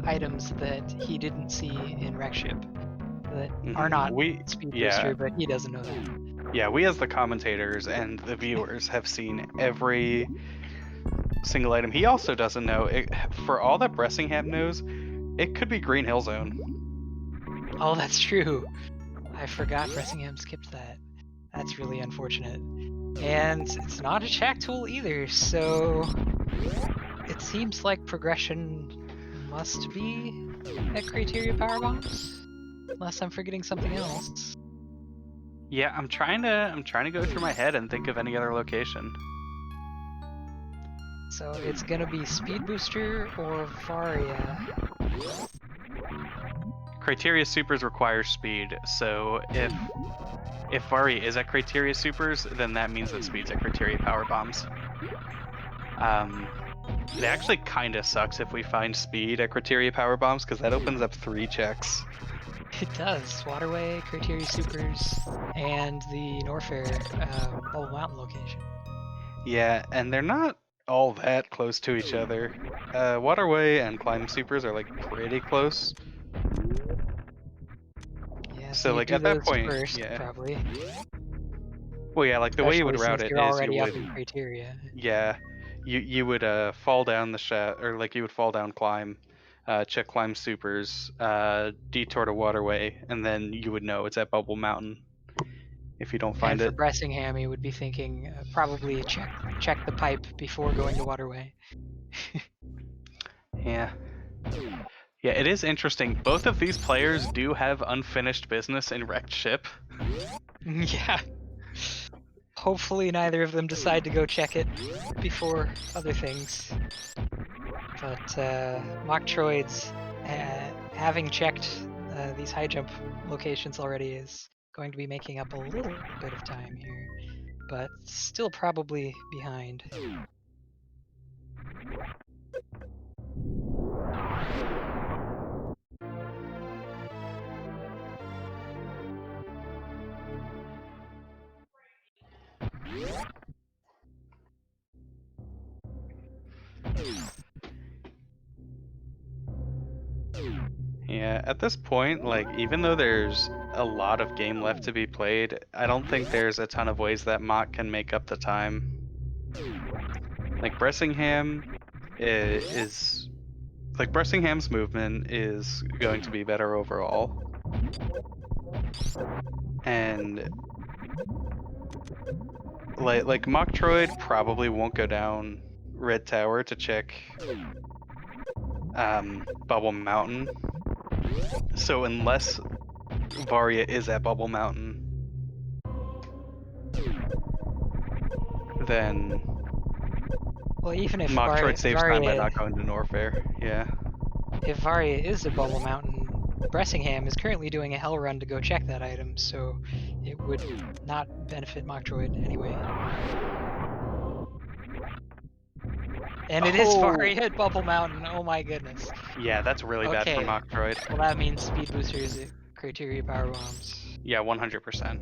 items that he didn't see in Wreck Ship that are not Speed Booster, but he doesn't know that. Yeah, we as the commentators and the viewers have seen every single item. He also doesn't know. For all that Bressingham knows, it could be Green Hill Zone. Oh, that's true. I forgot Bressingham skipped that. That's really unfortunate. And it's not a check tool either, so it seems like progression must be at Criteria Power Bombs, unless I'm forgetting something else. Yeah, I'm trying to go through my head and think of any other location. So it's gonna be Speed Booster or Varia. Criteria Supers require speed, so if Vari is at Criteria Supers, then that means that Speed's at Criteria Power Bombs. It actually kind of sucks if we find Speed at Criteria Power Bombs, because that opens up 3 checks. It does. Waterway, Criteria Supers, and the Norfair Bubble Mountain location. Yeah, and they're not all that close to each other. Waterway and Climb Supers are like pretty close. Yeah, so So you'd like do at that those point, first, yeah. probably. Well, yeah, like the way you would Especially route since it you're is you already up would, in Criteria. yeah, you would fall down the shaft, or like you would fall down Climb, check Climb Supers, detour to Waterway, and then you would know it's at Bubble Mountain if you don't And find for it. Bressingham, you would be thinking probably check the pipe before going to Waterway. Yeah. Yeah, it is interesting. Both of these players do have unfinished business in Wrecked Ship. Yeah. Hopefully neither of them decide to go check it before other things. But Mochtroids, having checked these high jump locations already, is going to be making up a little bit of time here, but still probably behind. Yeah, at this point, like, even though there's a lot of game left to be played, I don't think there's a ton of ways that Mach can make up the time. Like, is like, Bressingham's movement is going to be better overall. And like Mochtroid probably won't go down Red Tower to check Bubble Mountain. So unless Varia is at Bubble Mountain, then Well, even if Mochtroid saves time by Varia, not going to Norfair. Yeah. if Varia is a Bubble Mountain, Bressingham is currently doing a hell run to go check that item, so it would not benefit Mochtroid anyway. And it is Varia at Bubble Mountain. Oh my goodness. Yeah, that's really bad for Okay. Mochtroid. Well, that means Speed Boosters at Criteria Power Bombs. Yeah, 100%.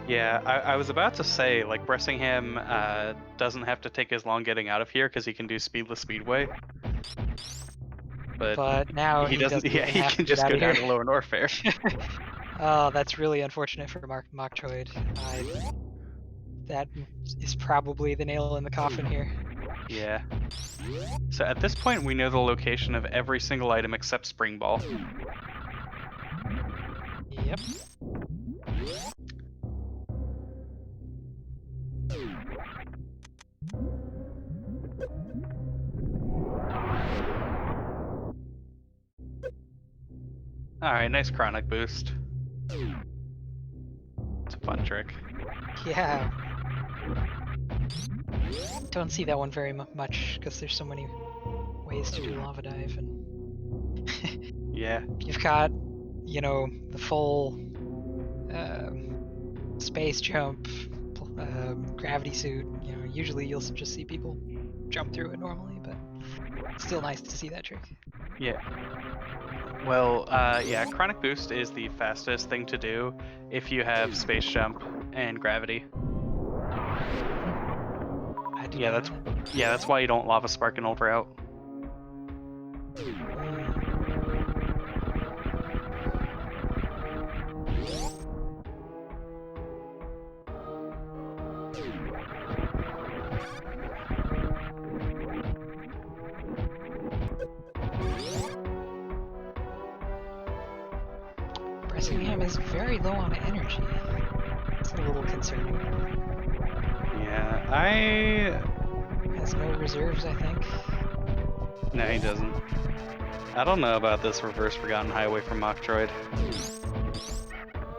Yeah, I was about to say, like, Bressingham doesn't have to take as long getting out of here because he can do Speedless Speedway. But now he doesn't. doesn't Yeah, even he have can to get just out go of down here. to Lower Norfair. Oh, that's really unfortunate for Mochtroid. That is probably the nail in the coffin here. Yeah. So at this point, we know the location of every single item except Spring Ball. Yep. Alright, nice Chronic boost. It's a fun trick. Yeah. Don't see that one very much because there's so many ways to do lava dive, and Yeah. you've got, you know, the full space jump, gravity suit. You know, usually you'll just see people jump through it normally, but it's still nice to see that trick. Yeah. Well, yeah, Chronic Boost is the fastest thing to do if you have Space Jump and Gravity. I do Yeah, know that's why you don't Lava Spark and Ultra out. Bressingham is very low on energy. It's a little concerning. Yeah, Has no reserves, I think. No, he doesn't. I don't know about this reverse Forgotten Highway from Mochtroid.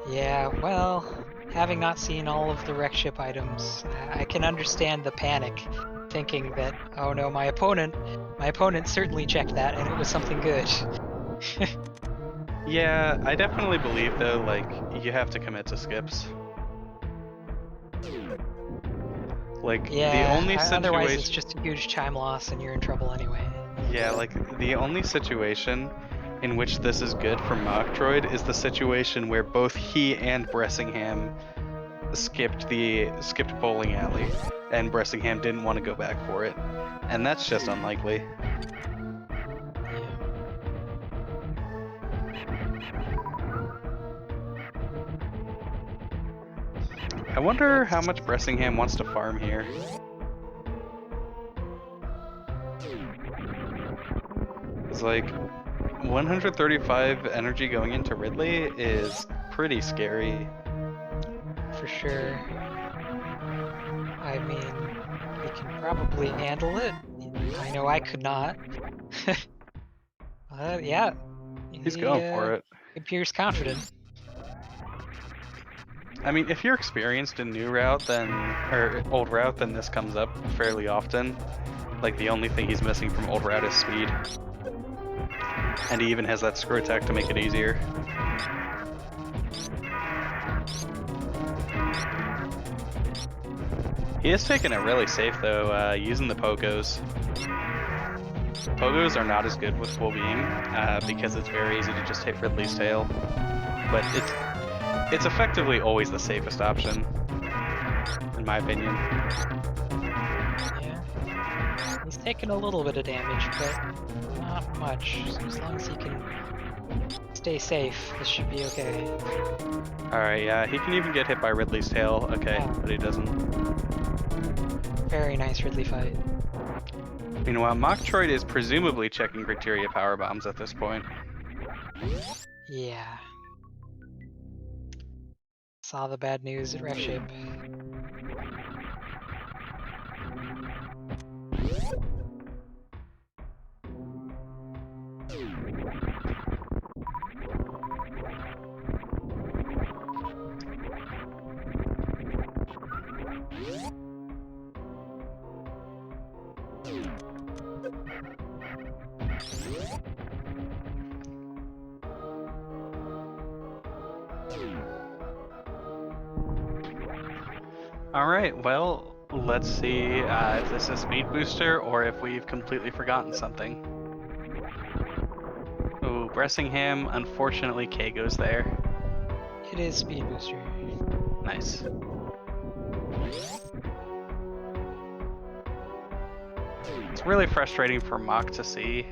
Yeah, well, having not seen all of the wreck ship items, I can understand the panic, thinking that, oh no, my opponent certainly checked that, and it was something good. Yeah, I definitely believe though, like, you have to commit to skips. Like, the Yeah, only otherwise it's situation. just a huge time loss, and you're in trouble anyway. Yeah, like, the only situation in which this is good for Mochtroid is the situation where both he and Bressingham skipped bowling alley, and Bressingham didn't want to go back for it, and that's just unlikely. Yeah. I wonder how It's much Bressingham wants to farm here. It's like 135 energy going into Ridley is pretty scary. for sure. I mean, he can probably handle it. I know I could not. Yeah, He's he going for it. appears confident. I mean, if you're experienced in new route, then or old route, then this comes up fairly often. Like the only thing he's missing from old route is speed, and he even has that screw attack to make it easier. He is taking it really safe though, using the pogos. Pogos are not as good with full beam because it's very easy to just hit Ridley's tail, but it's effectively always the safest option, in my opinion. Yeah, he's taking a little bit of damage, but not much. So as long as he can stay safe, this should be okay. Alright, yeah, he can even get hit by Ridley's tail, okay, Oh. but he doesn't. Very nice Ridley fight. Meanwhile, Mochtroid is presumably checking criteria power bombs at this point. Yeah. Saw the bad news at wreck ship. Alright, well, let's see if this is speed booster or if we've completely forgotten something. Oh, Bressingham, unfortunately K goes there. It is speed booster. Nice. It's really frustrating for Mach to see.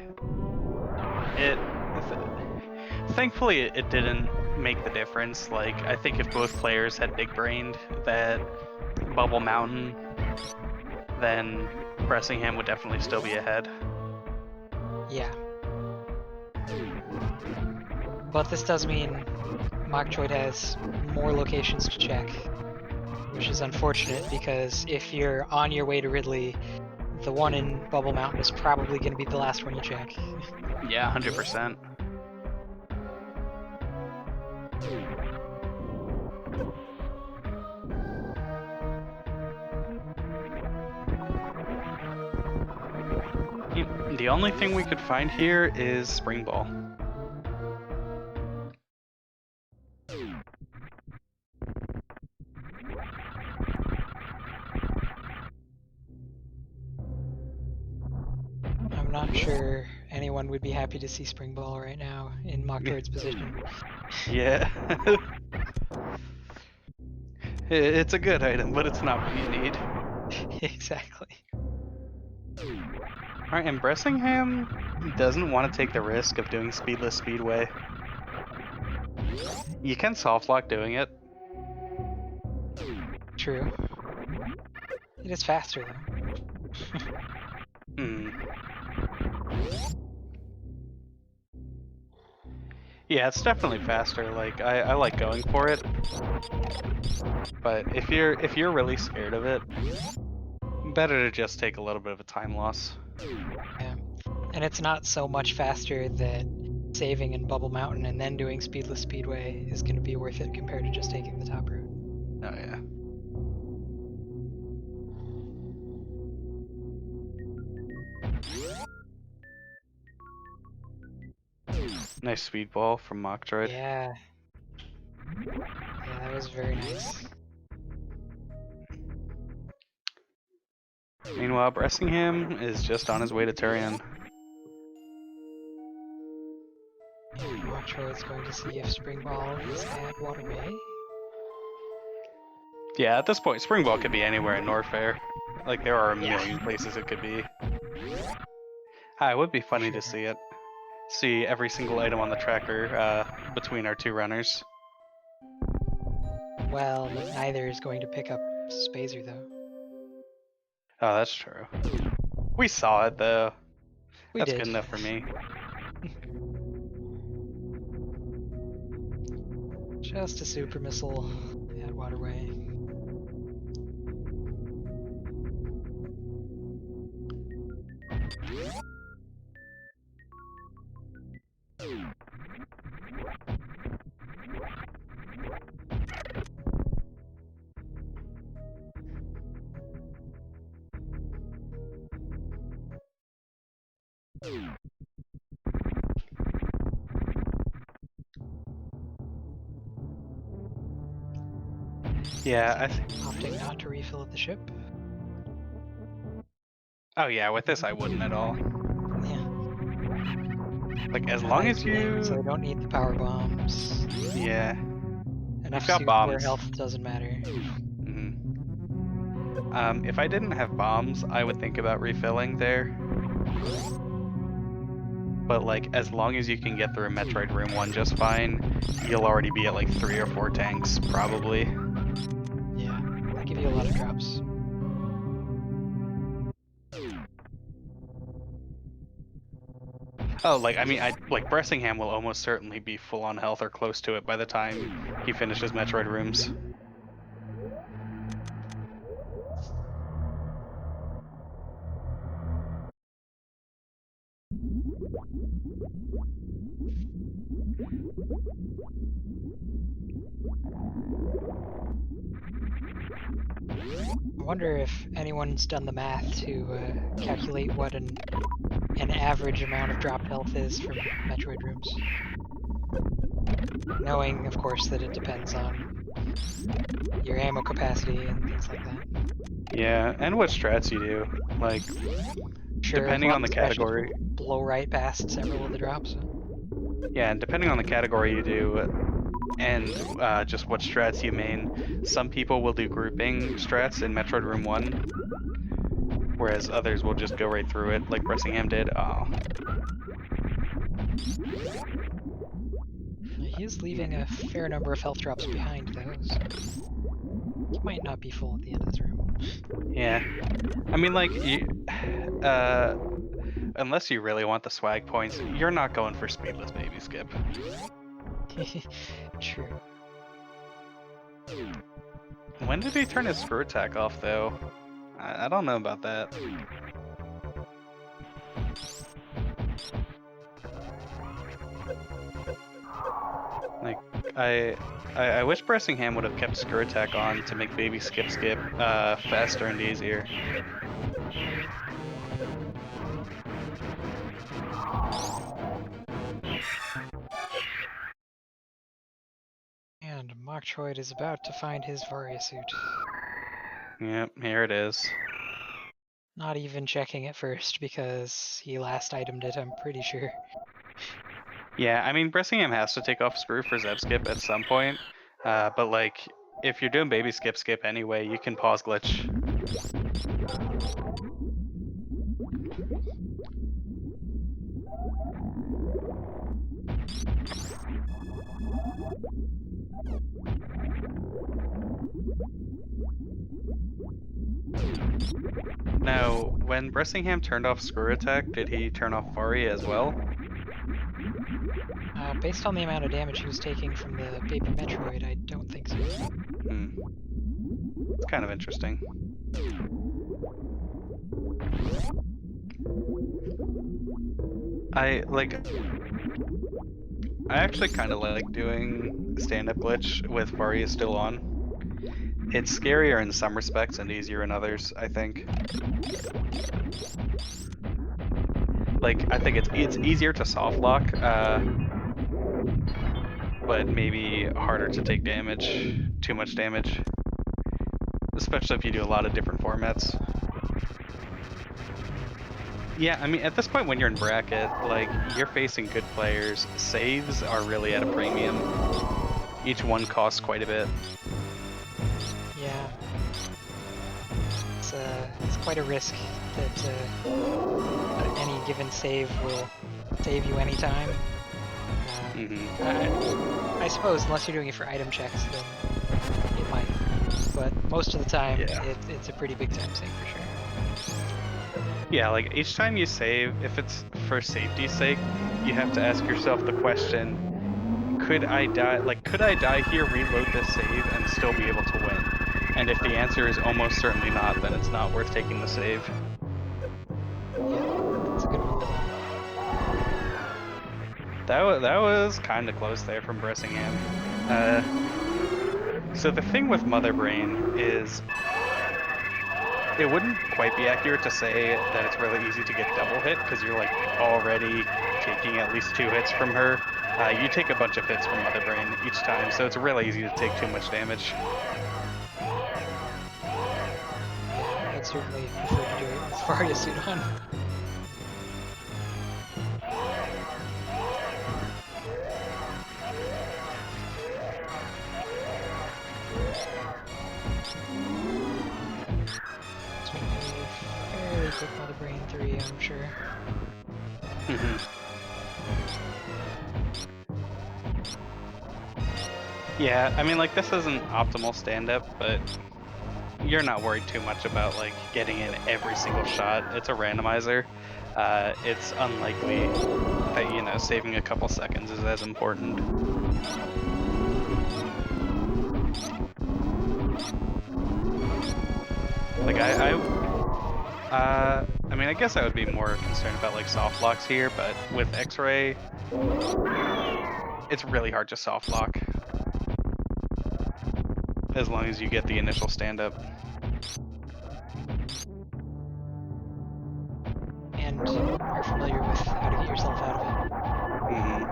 Thankfully, it didn't make the difference. Like, I think if both players had big brained that Bubble Mountain, then Bressingham would definitely still be ahead. Yeah. But this does mean Mochtroid has more locations to check, which is unfortunate because if you're on your way to Ridley, the one in Bubble Mountain is probably going to be the last one you check. Yeah, 100%. The only thing we could find here is Spring Ball. I'm not sure anyone would be happy to see Spring Ball right now in Mochtroid's position. Yeah. It's a good item, but it's not what you need. Exactly. Alright, and Bressingham doesn't want to take the risk of doing Speedless Speedway. You can soft lock doing it. True. It is faster though. Hmm. Yeah, it's definitely faster. Like I like going for it. But if you're really scared of it, better to just take a little bit of a time loss. Yeah. And it's not so much faster that saving in Bubble Mountain and then doing Speedless Speedway is going to be worth it compared to just taking the top route. Oh yeah. Nice speedball from Mochtroid. Yeah. Yeah, that was very nice. Meanwhile, Bressingham is just on his way to Turian. And Mochtroid's going to see if Spring Ball is at Waterway. Yeah, at this point, Spring Ball could be anywhere in Norfair. Like, there are a Yeah. million places it could be. It would be funny to Sure. see it. See every single item on the tracker between our two runners. Well, but neither is going to pick up Spazer, though. Oh, that's true. We saw it, though. We That's did. good enough for me. Just a super missile at Waterway. Yeah, Opting not to refill at the ship. oh yeah, with this I wouldn't at all. Yeah. Like, as Got long as IPing, so you... I don't need the power bombs. Yeah. Enough got soup where bombs. health doesn't matter. Mhm. If I didn't have bombs, I would think about refilling there. But like, as long as you can get through Metroid Room 1 just fine, you'll already be at like 3 or 4 tanks, probably. Yeah, they give you a lot of drops. Oh, like, I mean, like, Bressingham will almost certainly be full on health or close to it by the time he finishes Metroid Rooms. I wonder if anyone's done the math to calculate what an average amount of dropped health is from Metroid rooms. Knowing, of course, that it depends on your ammo capacity and things like that. Yeah, and what strats you do. Like, Sure, as depending on long the as you actually category. blow right past several of the drops. Yeah, and depending on the category you do, and just what strats you main, some people will do grouping strats in Metroid Room 1, whereas others will just go right through it, like Bressingham did. Oh. He is leaving a fair number of health drops behind, though, so he might not be full at the end of this room. Yeah. I mean, like, unless you really want the swag points, you're not going for Speedless Baby Skip. True. When did he turn his screw attack off, though? I don't know about that. Like, I wish Bressingham would have kept screw attack on to make Baby Skip faster and easier. And Mochtroid is about to find his Varia suit. Yep, here it is. Not even checking it first because he last itemed it, I'm pretty sure. Yeah, I mean, Bressingham has to take off screw for Zeb Skip at some point, but like, if you're doing Baby Skip anyway, you can pause glitch. Now, when Bressingham turned off screw attack, did he turn off Vari as well? Based on the amount of damage he was taking from the Baby Metroid, I don't think so. It's kind of interesting. I actually kind of like doing stand-up glitch with Varia still on. It's scarier in some respects and easier in others, I think. Like, I think it's easier to soft lock, but maybe harder to take damage, too much damage, especially if you do a lot of different formats. Yeah, I mean, at this point when you're in bracket, like, you're facing good players. Saves are really at a premium. Each one costs quite a bit. Yeah, it's quite a risk that any given save will save you anytime. Hmm. I suppose unless you're doing it for item checks, then it might. But most of the time, Yeah. it's a pretty big time save for sure. Yeah, like each time you save, if it's for safety's sake, you have to ask yourself the question, could I die? Like, could I die here, reload this save, and still be able to win? And if the answer is almost certainly not, then it's not worth taking the save. Yeah, that's a good rule of thumb. That was kind of close there from Bressingham. Uh, so the thing with Mother Brain is it wouldn't quite be accurate to say that it's really easy to get double hit because you're like already taking at least 2 hits from her. You take a bunch of hits from Mother Brain each time, so it's really easy to take too much damage. Yeah, I'd certainly prefer to do it with Varia suit on. It's gonna be a fairly quick Mother Brain 3, I'm sure. Hmm. Yeah, I mean, like, this isn't optimal stand-up, but you're not worried too much about, like, getting in every single shot. It's a randomizer. It's unlikely that, saving a couple seconds is as important. Like, I mean, I guess I would be more concerned about, like, soft locks here, but with X-Ray, it's really hard to soft lock as long as you get the initial stand-up. And are familiar with how to get yourself out of it. Hmm.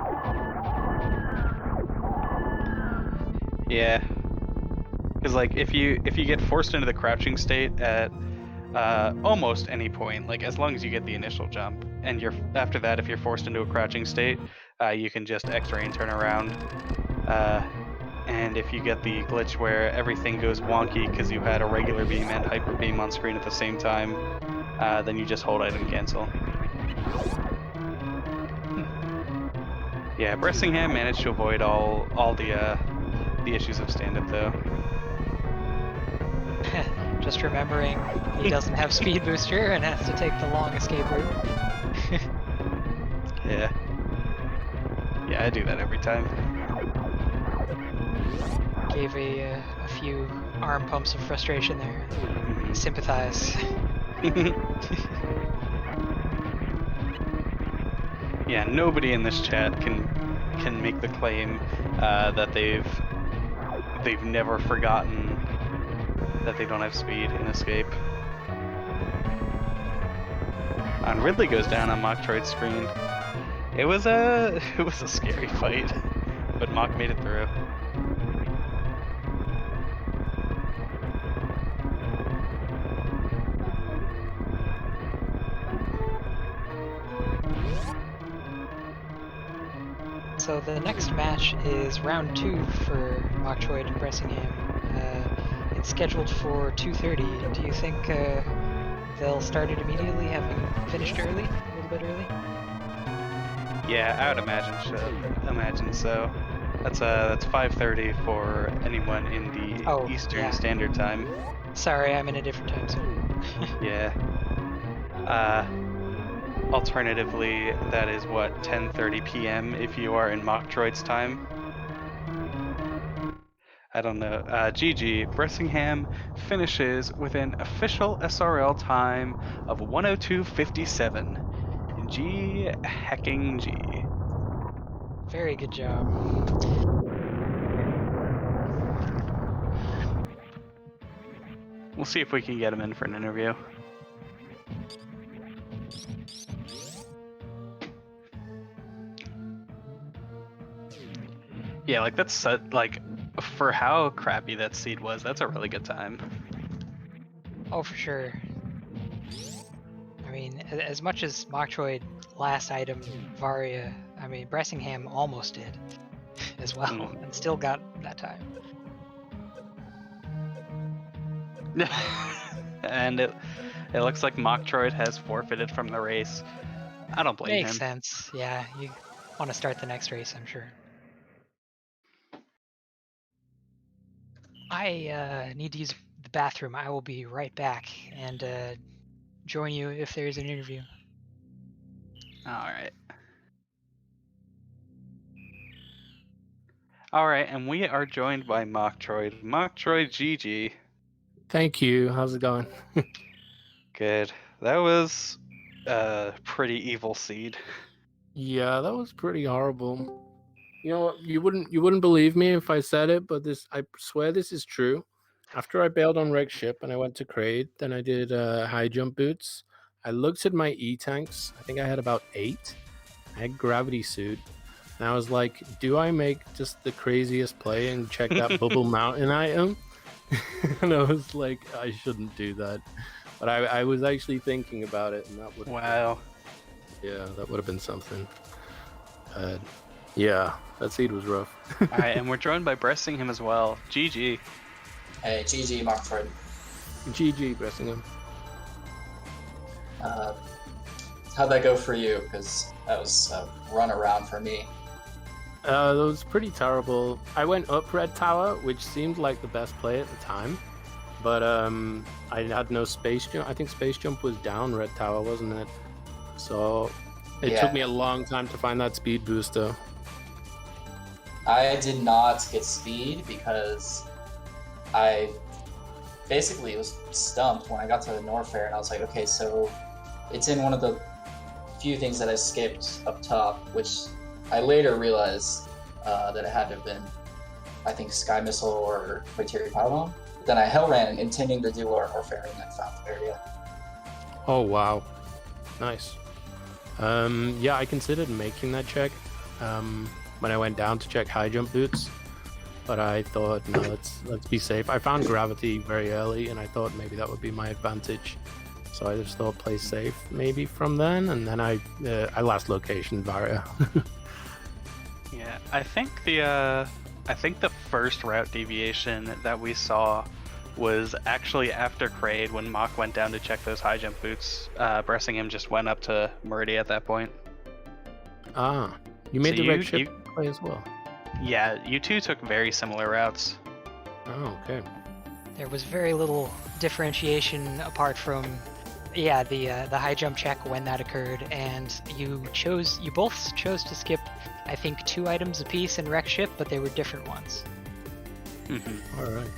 Yeah, because like if you get forced into the crouching state at almost any point, like as long as you get the initial jump, and you're after that, if you're forced into a crouching state, you can just X-ray and turn around. Uh, and if you get the glitch where everything goes wonky because you had a regular beam and hyper beam on screen at the same time, then you just hold item cancel. Yeah, Bressingham managed to avoid all the issues of stand up though. Just remembering he doesn't have speed booster and has to take the long escape route. Yeah. Yeah, I do that every time. Gave a few arm pumps of frustration there. Hmm. Sympathize. Yeah, nobody in this chat can make the claim that they've never forgotten that they don't have speed in escape. And Ridley goes down on Mochtroid's screen. It was a it was a scary fight, but Mock made it through. So the next match is round 2 for Mochtroid and Bressingham. It's scheduled for 2:30. Do you think they'll start it immediately, having finished early, a little bit early? Yeah, I would imagine so. That's 5:30 for anyone in the Oh, Eastern yeah. Standard Time. Sorry, I'm in a different time zone. Yeah. Uh, Alternatively, that is what 10:30 p.m. if you are in Mocktroid's time. I don't know. GG. Bressingham finishes with an official SRL time of 102.57. G hecking G. Very good job. We'll see if we can get him in for an interview. Yeah, like that's like for how crappy that seed was, that's a really good time. Oh, for sure. I mean, as much as Mochtroid last item Varia, I mean, Bressingham almost did as well, and still got that time. And it looks like Mochtroid has forfeited from the race. I don't blame Makes him. sense. Yeah, you want to start the next race, I'm sure. I need to use the bathroom. I will be right back and join you if there's an interview. Alright. Alright, and we are joined by Mochtroid. Mochtroid GG. Thank you. How's it going? Good. That was a pretty evil seed. Yeah, that was pretty horrible. You know, you wouldn't believe me if I said it, but I swear this is true. After I bailed on Reg Ship and I went to Kraid, then I did high jump boots. I looked at my E tanks. I think I had about 8. I had gravity suit. And I was like, do I make just the craziest play and check that bubble mountain item? And I was like, I shouldn't do that. But I was actually thinking about it, and that would Wow. yeah, that would have been something. Yeah, that seed was rough. Alright, and we're joined by Bressingham as well. GG. Hey, GG, Mochtroid. GG, Bressingham. How'd that go for you? Because that was a run around for me. That was pretty terrible. I went up Red Tower, which seemed like the best play at the time, but I had no space jump. I think space jump was down Red Tower, wasn't it? So it took me a long time to find that speed booster. I did not get speed because I basically was stumped when I got to the Norfair, and I was like, okay, so it's in one of the few things that I skipped up top, which I later realized that it had to have been, I think, Sky Missile or Criteria Power Bomb. Then I hell ran intending to do our Norfair in that fountain area. Oh wow, nice. Yeah, I considered making that check when I went down to check high jump boots, but I thought no, let's be safe. I found gravity very early, and I thought maybe that would be my advantage. So I just thought play safe maybe from then, and then I last location Varia. Yeah, I think the first route deviation that we saw was actually after Kraid when Mach went down to check those high jump boots. Bressingham just went up to Meridia at that point. Ah, you made So the Red Ship play as well. Yeah, you two took very similar routes. Oh, okay. There was very little differentiation apart from, yeah, the high jump check when that occurred, and you both chose to skip, I think, 2 items apiece in Wreck Ship, but they were different ones. Mm-hmm. All right.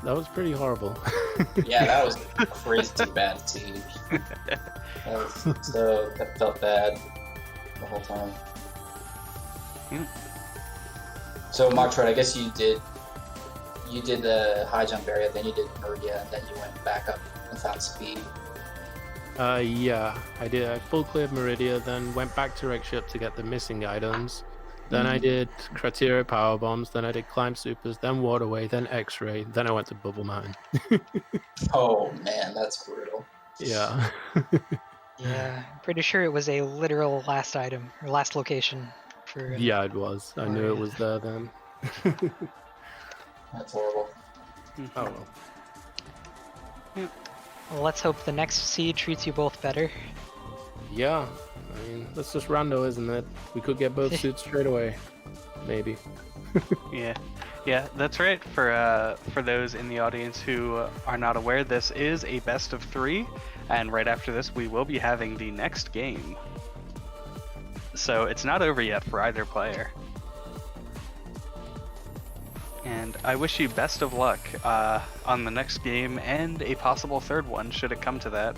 That was pretty horrible. Yeah, that was a crazy bad siege. That felt bad the whole time. So Mochtroid, I guess you did the high jump area, then you did Meridia, and then you went back up and found speed. Yeah, I did. I full cleared Meridia, then went back to Wreck Ship to get the missing items. Then I did Criteria Power Bombs, then I did Climb Supers, then Waterway, then X-Ray, then I went to Bubble Mountain. Oh man, that's brutal. Yeah. Yeah, I'm pretty sure it was a literal last item, or last location for... Yeah, it was. I knew it was there then. That's horrible. Oh well. Well, let's hope the next seed treats you both better. Yeah, I mean, that's just rando, isn't it? We could get both suits straight away. Maybe. Yeah, that's right. For those in the audience who are not aware, this is a best of 3, and right after this, we will be having the next game. So it's not over yet for either player. And I wish you best of luck on the next game and a possible third one, should it come to that.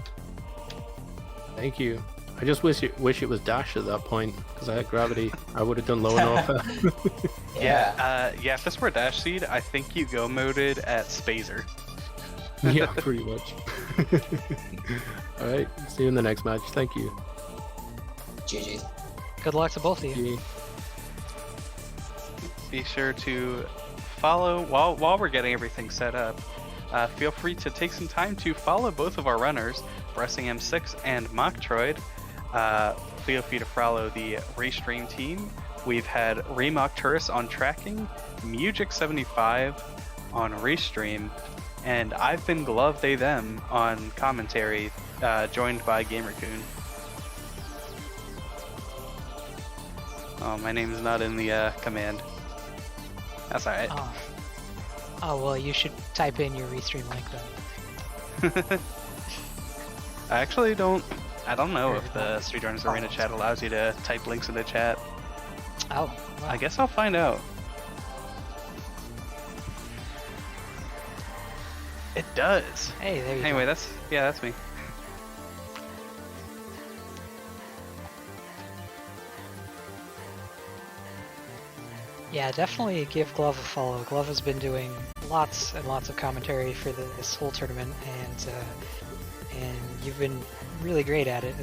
Thank you. I just wish it was dash at that point because I had gravity. I would have done lower Norfair. Yeah. Yeah, if this were Dash Seed, I think you go moded at Spazer. Yeah, pretty much. All right, see you in the next match. Thank you. GG. Good luck to both of you. GG. Be sure to follow while we're getting everything set up. Feel free to take some time to follow both of our runners, Bressingham 6 and Mochtroid. Feel free to follow the Raystream team. We've had Remocturus on tracking, Mujic75 on Raystream, and I've been Glove They Them on commentary, joined by GamerCoon. Oh, my name's not in the command. That's alright. Oh, well, you should type in your restream link then. I actually I don't know if the Speedrunners Arena chat allows you to type links in the chat. Oh, well. I guess I'll find out. It does. Hey, there you Anyway, go. that's me. Yeah, definitely give Glove a follow. Glove has been doing lots and lots of commentary for this whole tournament, and you've been really great at it.